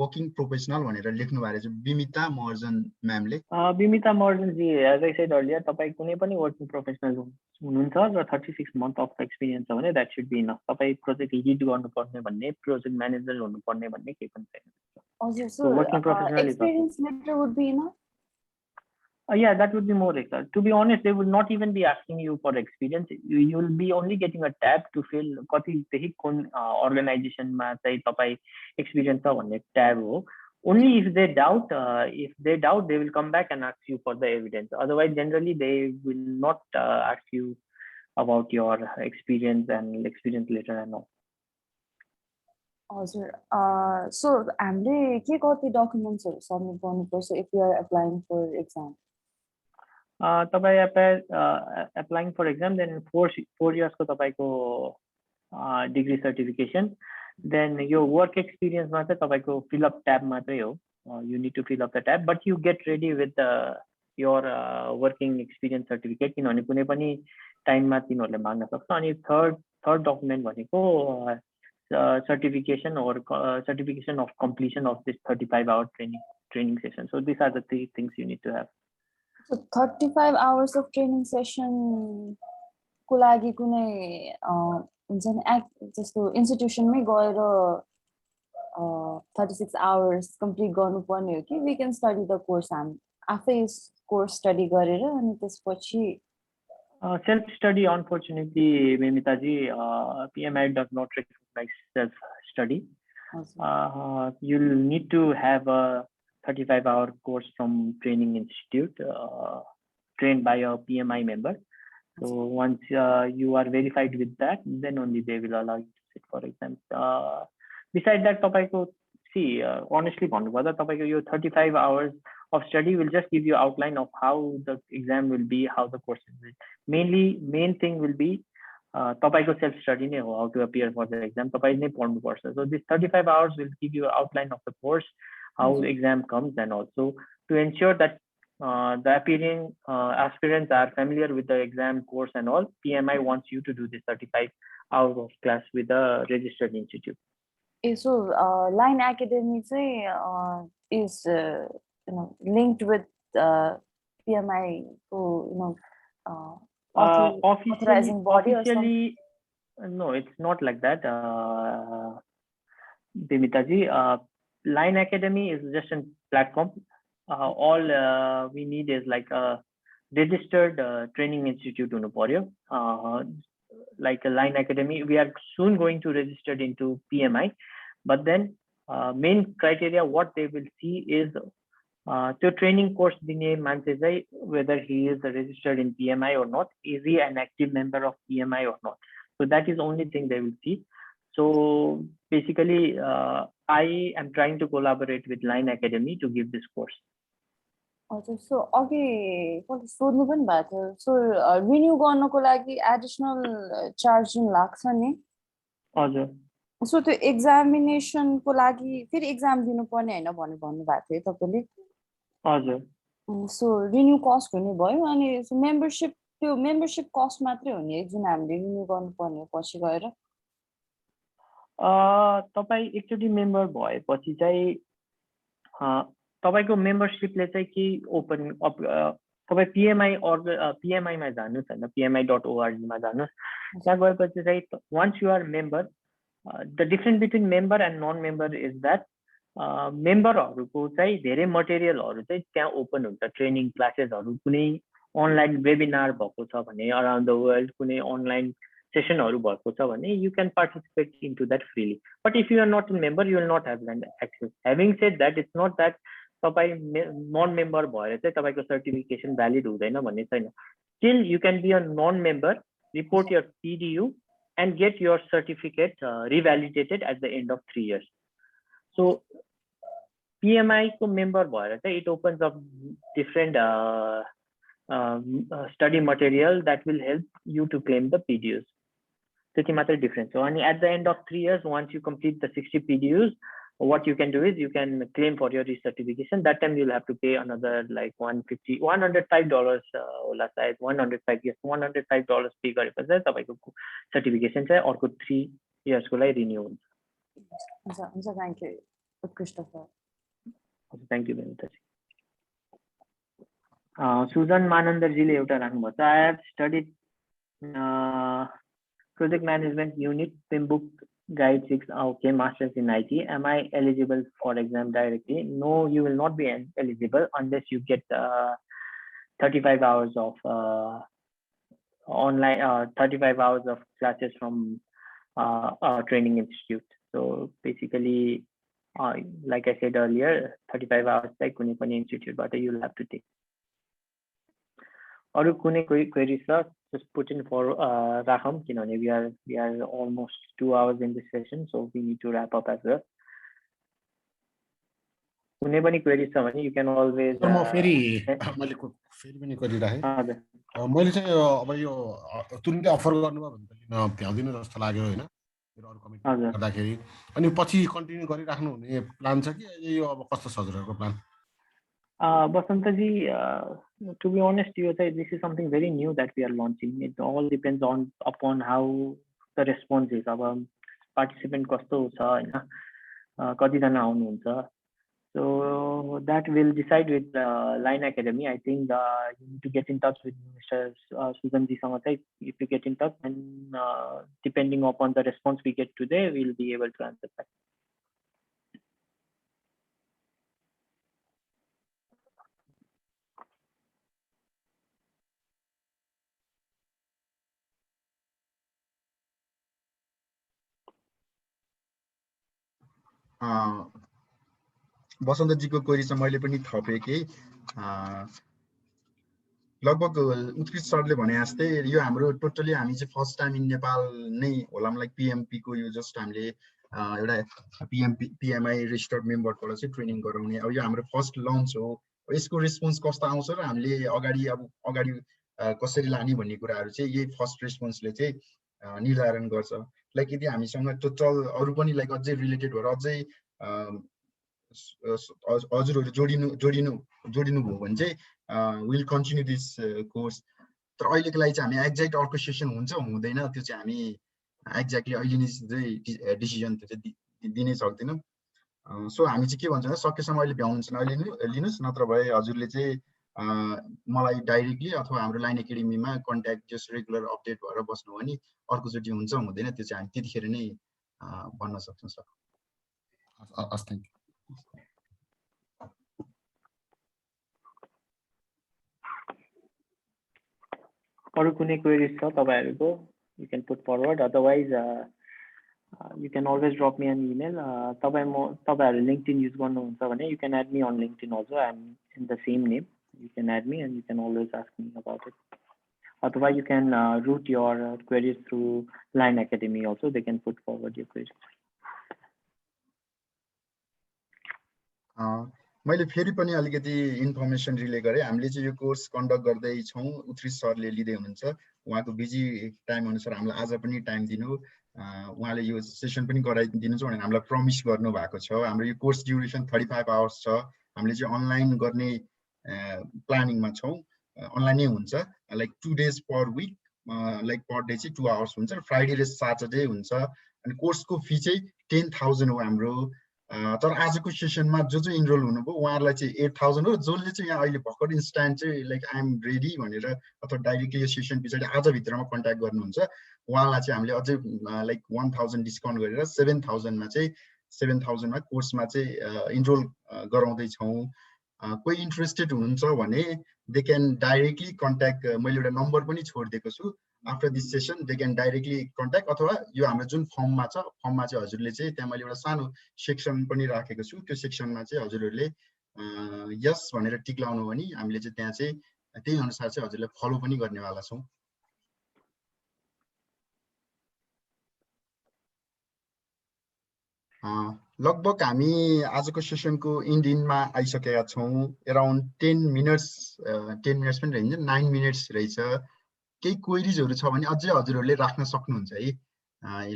working professional भनेर लेख्नु भएको रहेछ बिमिता महर्जन म्यामले. Bimita Maharjan ji, as I said earlier, तपाईं कुनै पनि वर्किङ प्रोफेसनल हुनुहुन्छ र 36 month अफ एक्सपिरियन्स छ भने द्याट शुड बी इनफ. तपाईं प्रोजेक्ट लिड गर्नुपर्ने भन्ने, प्रोजेक्ट म्यानेजर हुनुपर्ने भन्ने केही पनि छैन. हजुर sir, working professional experience letter would be enough. Yeah, that would be more exact. To be honest, they would not even be asking you for experience. You will be only getting a tab to fill कति त्यही कुन organizationमा चाहिँ तपाईं experience छ भन्ने tab हो. Only if they doubt, they will come back and ask you for the evidence. Otherwise, generally they will not ask you about your experience and experience letter and all. हजुर, so हामीले के कति डकुमेन्ट्सहरु submit गर्नुपर्छ if you are applying for exam? तपाईं applying for exam, then 4 years को तपाईको degree certification, then your work experience मा चाहिँ तपाईको fill up tab मात्रै हो. You need to fill up the tab, but you get ready with your working experience certificate, किनभने कुनै पनि टाइममा तिनीहरुले माग्न सक्छ. अनि third document भनेको certification or certification of completion of this 35-hour training session. So these are the 3 things you need to have. So 35 hours of training session को लागि कुनै हुन्छ नि जस्तो इन्स्टिट्युसनमै गएर 36 hours कम्प्लिट गर्नुपर्ने हो कि we can study the course आफै कोर्स स्टडी गरेर अनि त्यसपछि self study? Unfortunately, Memita ji, PMI does not recognize self study. You'll need to have a 35-hour course from training institute trained by a PMI member. So once you are verified with that, then only they will allow you to sit for exams. Besides that, तपाईको see, honestly भन्नुपर्दा तपाईको यो 35 hours of study will just give you outline of how the exam will be, how the course will be. Main thing will be तपाईको self study नै हो, how to appear for the exam. तपाई नै पढ्नु पर्छ. So this 35 hours will give you outline of the course, how the exam comes, and also to ensure that the appearing aspirants are familiar with the exam course and all. PMI wants you to do this 35 hours of class with a registered institute. So Line Academy is linked with PMI, authorizing body or something? No, it's not like that, Bimita ji. Line Academy is just a platform. All we need is like a registered training institute हुनु पर्यो. like a Line Academy, we are soon going to register into PMI, but then main criteria what they will see is the training course दिने मान्छे चाहिँ whether he is registered in PMI or not, is he an active member of PMI or not. So that is the only thing they will see. So basically, I am trying to collaborate with Line Academy to give this course. हजुर so अघि सोध्नु पनि भएको थियो so renew गर्नको लागि additional charge जुन लाग्छ नि हजुर सो त्यो एक्जामिनेसनको लागि फेरि एक्जाम दिनुपर्ने होइन भनेर भन्नुभएको थियो तपाईँले हजुर सो रिन्यू कस्ट हुने भयो अनि मेम्बरसिप त्यो मेम्बरसिप कस्ट मात्रै हो नि जुन हामीले रिन्यू गर्नुपर्ने पछि गएर तपाईँ एकचोटि मेम्बर भएपछि चाहिँ तपाईँको मेम्बरसिपले चाहिँ के ओपन अप तपाईँ पिएमआईमा जानुहोस् होइन pmi.org मा जानुहोस् त्यहाँ गएपछि चाहिँ once you are member the difference between member and non member is that मेम्बरहरूको चाहिँ धेरै मटेरियलहरू चाहिँ त्यहाँ ओपन हुन्छ ट्रेनिङ क्लासेसहरू कुनै अनलाइन वेबिनार भएको छ भने अराउन्ड द वर्ल्ड कुनै अनलाइन सेसनहरू भएको छ भने you can participate into that freely but if you are not a member you will not have access having said that it's not that तपाईँ नन मेम्बर भएर चाहिँ तपाईँको सर्टिफिकेसन भ्यालिड हुँदैन भन्ने छैन still you can be a non member report your PDU and get your certificate revalidated at the end of 3 years so PMI को member भएर चाहिँ it opens up different study material that will help you to claim the PDUs. त्यति मात्रै difference हो अनि at the end of 3 years once you complete the 60 PDUs what you can do is you can claim for your recertification. That time you'll have to pay another like $105 होला सायद $105 pay गरेपछि चाहिँ तपाईको certification चाहिँ अर्को 3 years को लागि renew हुन्छ. हुन्छ thank you Utkrishta sir. Thank you very much. Susan Manandarjile एउटा राख्नुभएको छ. I have studied project management unit PMBOK guide 6 okay masters in IT. Am I eligible for exam directly? No, you will not be eligible unless you get 35 hours of online 35 hours of classes from a training institute. So basically like I said earlier 35 hours like कुनै पनि institute बाट you will have to take. अरु कुनै queries छ just put in for राखौं किनभने we are almost 2 hours in this session so we need to wrap up as well. कुनै पनि queries छ भने you can always म फेरि पनि गरिराखे मैले चाहिँ अब यो तुरुन्तै अफर गर्नुभयो भने त लिन भ्याउँदिन जस्तो लाग्यो हैन अरु कमिटमेन्ट गर्दाखेरि अनि पछि कन्टिन्यू गरिराख्नु हुने प्लान छ कि यो अब कस्तो छ हजुरहरुको plan Basanta ji to be honest you say this is something very new that we are launching. It all depends upon how the response is. अब participant कस्तो छ हैन कति जना आउनुहुन्छ so that will decide with Line Academy. I think you need to get in touch with Mr. Susan ji सँग if you get in touch and depending upon the response we get today we'll be able to answer that. बसन्तजीको query चाहिँ मैले पनि थपे कि लगभग उत्कृष्ट सरले भने जस्तै यो हाम्रो टोटली हामी चाहिँ फर्स्ट टाइम इन नेपाल नै होला लाइक पीएमपी को यो जस्ट हामीले एउटा पीएमआई रजिस्टर्ड मेम्बरबाट चाहिँ ट्रेनिङ गराउने अब यो हाम्रो फर्स्ट लन्च हो यसको रेस्पोन्स कस्तो आउँछ र हामीले अगाडि कसरी लाने भन्ने कुराहरु चाहिँ यही फर्स्ट रेस्पोन्सले चाहिँ निर्धारण गर्छ लाइक यदि हामीसँग टोटल अरु पनि लाइक अझै रिलेटेड भएर अझै हजुरहरु जोडिनु भयो भने चाहिँ विल कन्टिन्यू दिस कोर्स तर अहिलेको लागि चाहिँ हामी एक्ज्याक्ट अर्को सेसन हुन्छ हुँदैन त्यो चाहिँ हामी एक्ज्याक्टली अहिले नै चाहिँ डिसिजन त्यो चाहिँ दिनै सक्दैनौं सो हामी चाहिँ के भन्छ भने सकेसम्म अहिले भ्याउनुहुन्छ अहिले लिनुस् नत्र भए हजुरले चाहिँ मलाई डाइरेक्टली अथवा हाम्रो लाइन एकाडेमीमा कन्ट्याक्ट जस्ट रेगुलर अपडेट भएर बस्नु भने अर्को चोटी हुन्छ हुँदैन त्यो चाहिँ हामी त्यतिखेर नै भन्न सक्छौं सर हस् थ्यांक यू अरु कुनै क्वेरीज छ तपाईहरुको you can put forward. Otherwise, you can always drop me an email. तपाईहरु LinkedIn use गर्नुहुन्छ भने you can add me on LinkedIn also. I'm in the same name. You can add me and you can always ask me about it. Otherwise, you can route your queries through Line Academy also. They can put forward your queries. मैले फेरि पनि अलिकति information relay गरे। हामीले चाहिँ यो course conduct गर्दै छौं। उत्कृष्ट सरले लिदै हुनुहुन्छ। उहाँको बिजी टाइम अनुसार हामीलाई आज पनि टाइम दिनु, उहाँले यो सेसन पनि गराइदिनुहुन्छ भनेर हामीलाई प्रमिस गर्नु भएको छ। हाम्रो यो कोर्स ड्युरेसन 35 आवर्स छ। हामीले चाहिँ अनलाइन गर्ने प्लानिङमा छौं। अनलाइनै हुन्छ, like 2 days per week, like per day चाहिँ 2 आवर्स हुन्छ। फ्राइडे र सैटरडे हुन्छ। अनि कोर्सको फी चाहिँ 10,000 हो हाम्रो। तर आजको सेसनमा जो चाहिँ इनरोल हुनुभयो उहाँहरुलाई चाहिँ 8,000 हो। जसले चाहिँ यहाँ अहिले भर्खर इन्स्ट्यान्ट चाहिँ लाइक आई एम रेडी भनेर अथवा डाइरेक्टली यो सेसन पछाडि आज भित्रमा कन्ट्याक्ट गर्नुहुन्छ उहाँलाई चाहिँ हामीले अझै लाइक 1,000 डिस्काउन्ट गरेर 7,000 मा चाहिँ 7,000 मा कोर्समा चाहिँ इनरोल गराउँदै छौं। कोही इन्ट्रेस्टेड हुनुहुन्छ भने दे क्यान डाइरेक्टली कन्ट्याक्ट, मैले एउटा नम्बर पनि छोडिदिएको छु। After this session they can directly contact, अथवा यो हाम्रो जुन फर्ममा छ फर्ममा चाहिँ हजुरले चाहिँ त्यहाँ मैले एउटा सानो सेक्सन पनि राखेको छु। त्यो सेक्सनमा चाहिँ हजुरहरूले यस भनेर टिक लाउनु भने हामीले चाहिँ त्यहाँ चाहिँ त्यही अनुसार चाहिँ हजुरले फलो पनि गर्नेवाला छौं। लगभग हामी आजको सेसनको इन्डिनमा आइसकेका छौं। अराउन्ड 10 मिनट्स पनि रहन्छ, 9 मिनट्स रहेछ। केही क्वेरीजहरु छ भने अझै हजुरहरूले राख्न सक्नुहुन्छ है।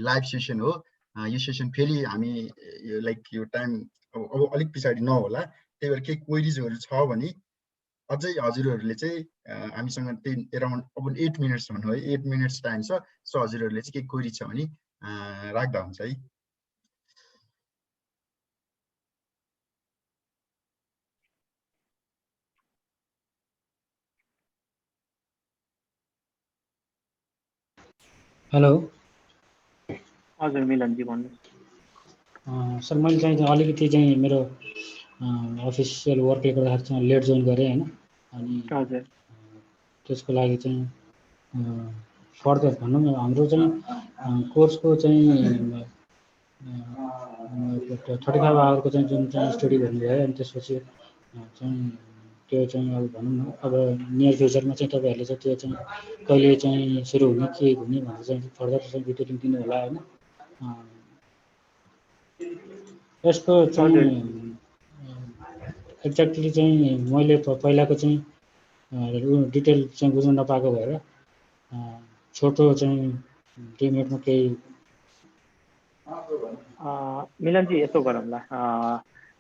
लाइभ सेसन हो यो सेसन। फेरि हामी लाइक यो टाइम अब अलिक पछाडी नहोला, त्यही भएर केही क्वेरीजहरु छ भने अझै हजुरहरूले चाहिँ हामीसँग अराउन्ड अब 8 मिनट्स भन्नु है, 8 मिनट्स टाइम छ। सो हजुरहरूले चाहिँ केही क्वेरी छ भने राख्दा हुन्छ है। हेलो हजुर मिलनजी भन्नुहोस्। सर मैले चाहिँ अलिकति चाहिँ मेरो अफिसियल वर्कले गर्दाखेरि चाहिँ लेट जोइन गरेँ हैन। अनि हजुर त्यसको लागि चाहिँ फर्दर भनौँ न हाम्रो चाहिँ कोर्सको चाहिँ 35 आवरको चाहिँ जुन चाहिँ स्टडी गर्नुभयो अनि त्यसपछि चाहिँ त्यो चाहिँ अब भनौँ न अब नियर फ्युचरमा चाहिँ तपाईहरुले चाहिँ त्यो चाहिँ कहिले चाहिँ सुरु हुने के हुने भनेर चाहिँ फर्दर चाहिँ डिटेलिङ दिनु होला हैन। यसको चाहिँ एक्ज्याक्टली चाहिँ मैले पहिलाको चाहिँ डिटेल चाहिँ बुझ्न नपाएको भएर छोटो चाहिँ 2 मिनेटमा केही मिलनजी यसो गरौँला।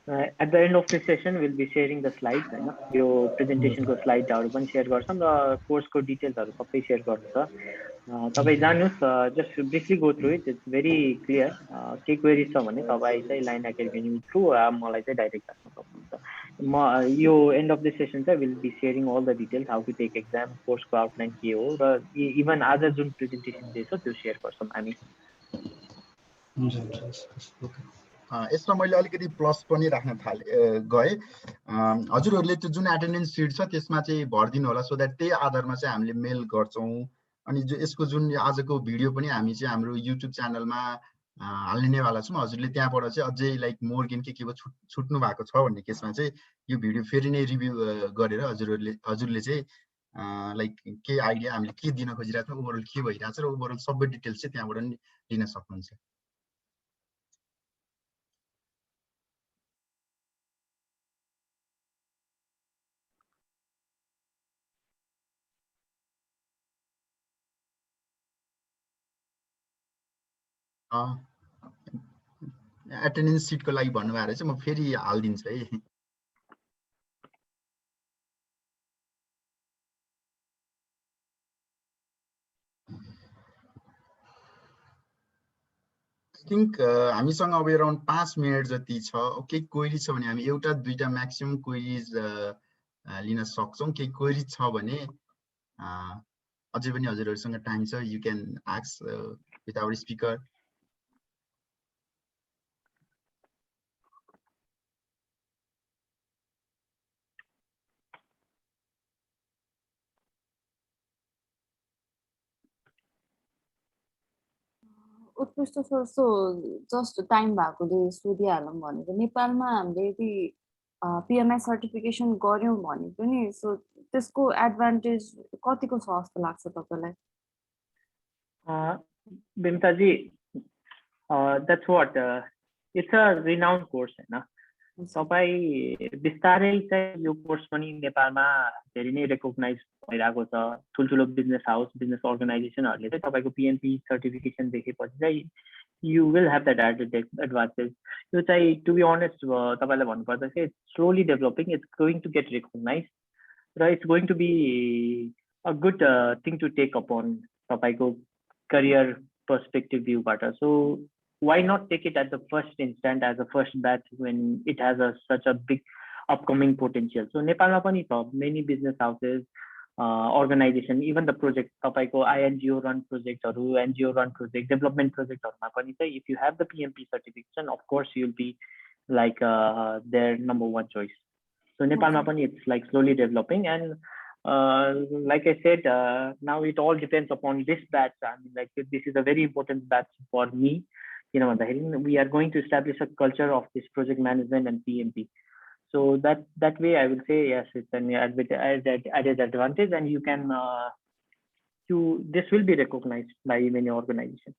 At the end of this session, we'll be sharing the slides. यो प्रेजेन्टेसनको स्लाइडहरु पनि शेयर गर्छौं र कोर्सको डिटेल्सहरु सबै शेयर गर्छ। तपाई जानुस्, just briefly go through it, it's very clear. के क्वेरी छ भने तपाई चाहिँ लाइन एकाडेमी थ्रु मलाई चाहिँ डाइरेक्ट राख्न सक्नुहुन्छ। म यो एन्ड अफ दिस सेसन चाहिँ will be sharing all the details, how to take exam, कोर्सको आउटलाइन के हो र इभन आज जुन प्रेजेन्टेसन दिएछ त्यो शेयर गर्छौं हामी। यसमा मैले अलिकति प्लस पनि राख्न गए। हजुरहरूले त्यो जुन एटेन्डेन्स सिट छ त्यसमा चाहिँ भर्दिनु होला, सो दैट त्यही आधारमा चाहिँ हामीले मेल गर्छौं। अनि यसको जुन आजको भिडियो पनि हामी चाहिँ हाम्रो युट्युब च्यानलमा हाल्ने नेवाला छौं। हजुरले त्यहाँबाट चाहिँ अझै लाइक मोर गेन के छुट्नु भएको छ भन्ने केसमा चाहिँ यो भिडियो फेरि नै रिभ्यू गरेर हजुरले चाहिँ लाइक के आइडिया हामीले के दिन खोजिरहेको छ, ओभरअल के भइरहेछ र ओभरअल सबै डिटेल्स चाहिँ त्यहाँबाट लिन सक्नुहुन्छ। एटेन्डेन्स सिटको लागि भन्नुभएको रहेछ, म फेरि हाल्दिन्छु है। आई थिंक हामीसँग अब अराउन्ड 5 मिनट जति छ। केही क्वेरी छ भने हामी एउटा दुईटा म्याक्सिमम क्वेरीज लिन सक्छौं। केही क्वेरी छ भने अझै पनि हजुरहरुसँग टाइम छ, you can ask with our speaker. Utkrishta sir, so just time भएकोले सोधिहालौँ भनेको नेपालमा हामीले यदि पिएमआई सर्टिफिकेसन गऱ्यौँ भने पनि सो त्यसको एडभान्टेज कतिको छ जस्तो लाग्छ तपाईँलाई? बिमताजी, that's what it's a renowned course हैन. तपाईँ बिस्तारै चाहिँ यो कोर्स पनि नेपालमा धेरै नै रेकग्नाइज भइरहेको छ. ठुल्ठुलो बिजनेस हाउस, बिजनेस अर्गनाइजेसनहरूले चाहिँ तपाईँको पिएमपी सर्टिफिकेसन देखेपछि चाहिँ you will have that added advantage. यो चाहिँ टु बी अनेस्ट तपाईँलाई भन्नुपर्दा चाहिँ slowly developing, it's going to get recognise र it's going to be a good thing to take upon तपाईँको करियर पर्सपेक्टिभ भ्यूबाट. So why not take it at the first instant as a first batch when it has such a big upcoming potential? So Nepalma pani cha many business houses, organization, even the project tapaiko INGO run projects haru, NGO run project, development projects haruma pani chai if you have the PMP certification, of course you'll be like their number one choice. So Nepalma pani it's like slowly developing, and like I said, now it all depends upon this batch. I mean, like this is a very important batch for me. We are going to establish a culture of this project management and PMP. So that way, I will say yes, it's an added advantage, and you can this will be recognized by many organizations.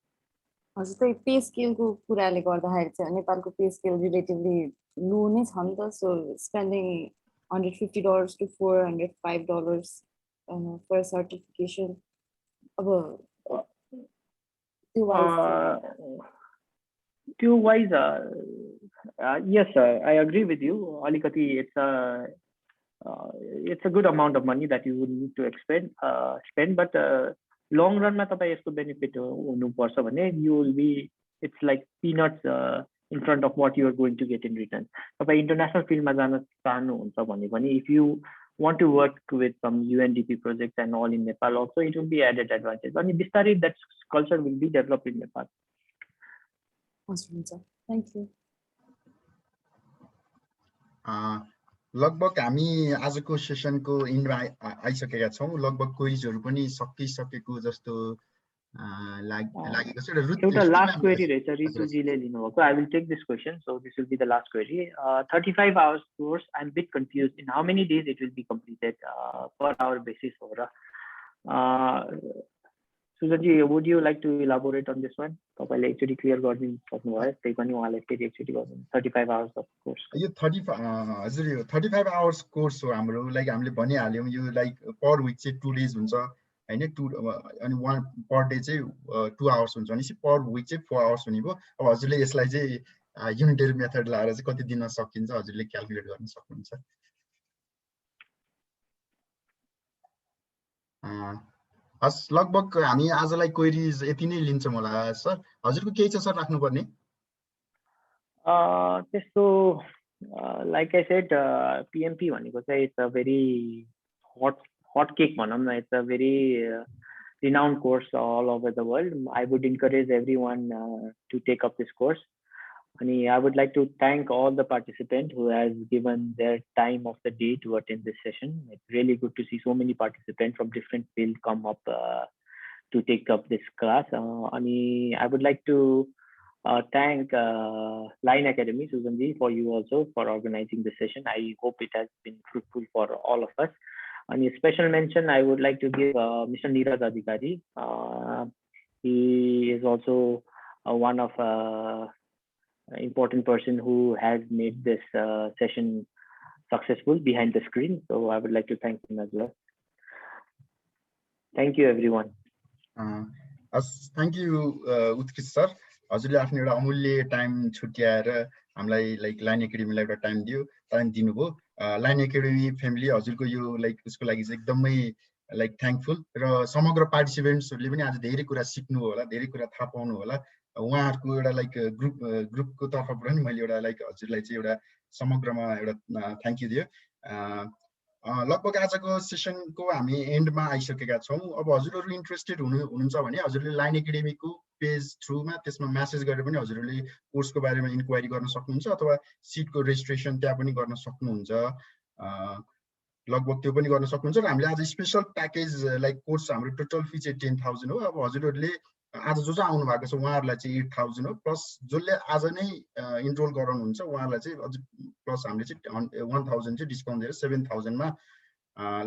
हजुर, त्यही pay स्केलको कुराले गर्दाखेरि चाहिँ नेपालको pay scale relatively लो नै छ नि त. So spending $150 to $405 for certification, अब त्यो wise yes, I agree with you. Alikati, it's a good amount of money that you would need to spend, but long run ma tapai yesko benefit hunu parcha bhane you will be, it's like peanuts in front of what you are going to get in return. Tapai international field ma jana chahnu huncha bhane pani, if you want to work with some UNDP projects and all in Nepal also, it will be added advantage. Ani bistari that culture will be developed in Nepal. Thank you. लगभग हामी आजको सेसनको इन्डमा आइसकेका छौं. लगभग क्वेरीजहरु पनि सकिसकेको जस्तो लागेको छ. एउटा लास्ट क्वेरी रहेछ रितुजीले लिनुभएको. I will take this question, so this will be the last query. 35 hours course, I'm a bit confused in how many days it will be completed per hour basis हो र. Susanji, would you like to elaborate on this one? तपाईले actually clear गरिदिनु सक्नुभयो, त्यही पनि उहाँले फेरि actually गरिदिनु. 35 hours of course. यो 35 hours कोर्स हो हाम्रो. लाइक हामीले भनिहाल्यौं, यो लाइक पर वीक चाहिँ 2 डेज हुन्छ हैन. 2 अनि 1 पर डे चाहिँ 2 आवर्स हुन्छ. अनि पर वीक चाहिँ 4 आवर्स हुने भयो. अब हजुरले यसलाई चाहिँ युनिटरी मेथड लाएर चाहिँ कति दिनमा सकिन्छ हजुरले क्याल्कुलेट गर्न सक्नुहुन्छ. लगभग हामी आजलाई क्वेरीज यति नै लिन्छौं होला सर. हजुरको केही छ सर राख्नुपर्ने? त्यस्तो like I said, PMP भनेको चाहिँ it's a very hot cake भनौं न. It's a very renowned course all over the world. I would encourage everyone to take up this course. And I would like to thank all the participants who has given their time of the day to attend this session. It's really good to see so many participants from different fields come up to take up this class. And I would like to thank Line Academy, Susan Ji, for you also for organizing this session. I hope it has been fruitful for all of us. And a special mention I would like to give Mr. Neeraj Adhikari. He is also one of important person who has made this session successful behind the screen. So I would like to thank him as well. Thank you, everyone. Thank you, Utkrist sir. हजुरले आफ्नो एउटा अमूल्य time छुट्याएर हामीलाई like line एकाडेमीलाई एउटा time दिनुभयो. Line academy family हजुरको यो लाइक उसको लागि चाहिँ एकदमै लाइक थ्याङ्कफुल र समग्र पार्टिसिपेन्ट्सहरुले पनि आज धेरै कुरा सिक्नु होला, धेरै कुरा थाहा पाउनु होला. उहाँहरुको एउटा लाइक ग्रुपको तर्फबाट पनि मैले एउटा लाइक हजुरलाई चाहिँ एउटा समग्रमा एउटा थ्यांक यू दियो. लगभग आजको सेसनको हामी एन्डमा आइसकेका छौं. अब हजुरहरु इन्ट्रेस्टेड हुनुहुन्छ भने हजुरले लाइन एकाडेमीको पेज थ्रुमा त्यसमा मेसेज गरेर पनि हजुरले कोर्सको बारेमा इन्क्वायरी गर्न सक्नुहुन्छ अथवा सिटको रेजिस्ट्रेसन त्यहाँ पनि गर्न सक्नुहुन्छ. लगभग त्यो पनि गर्न सक्नुहुन्छ र हामीले आज स्पेशल प्याकेज लाइक कोर्स हाम्रो टोटल फी चाहिँ 10,000 हो. अब हजुरहरुले आज जो चाहिँ आउनु भएको छ उहाँहरूलाई चाहिँ 8000 हो, प्लस जसले आज नै इनरोल गराउनुहुन्छ उहाँहरूलाई चाहिँ अझ प्लस हामीले चाहिँ 1000 चाहिँ डिस्काउन्ट दिएर 7000 मा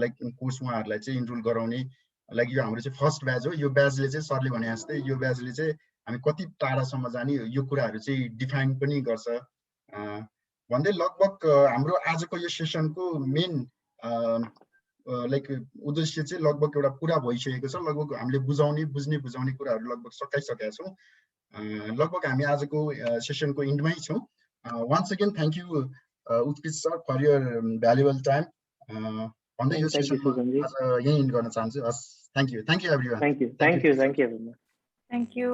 लाइक कोर्स उहाँहरूलाई चाहिँ इनरोल गराउने लाइक यो हाम्रो चाहिँ फर्स्ट ब्याच हो। यो ब्याचले चाहिँ सरले भने जस्तै यो ब्याचले चाहिँ हामी कति टाढासम्म जाने यो कुराहरू चाहिँ डिफाइन पनि गर्छ भन्दै लगभग हाम्रो आजको यो सेसनको मेन लाइक उद्देश्य चाहिँ लगभग एउटा पुरा भइसकेको छ। लगभग हामीले बुझ्ने कुराहरू लगभग सकाइसकेका छौँ। लगभग हामी आजको सेसनको इन्डमै छौँ। Once again thank you Utkrishta sir for your valuable time भन्दै यो सेसन आज यही इन्ड गर्न चाहन्छु। हस्, thank you everyone. Thank you everyone. Thank you.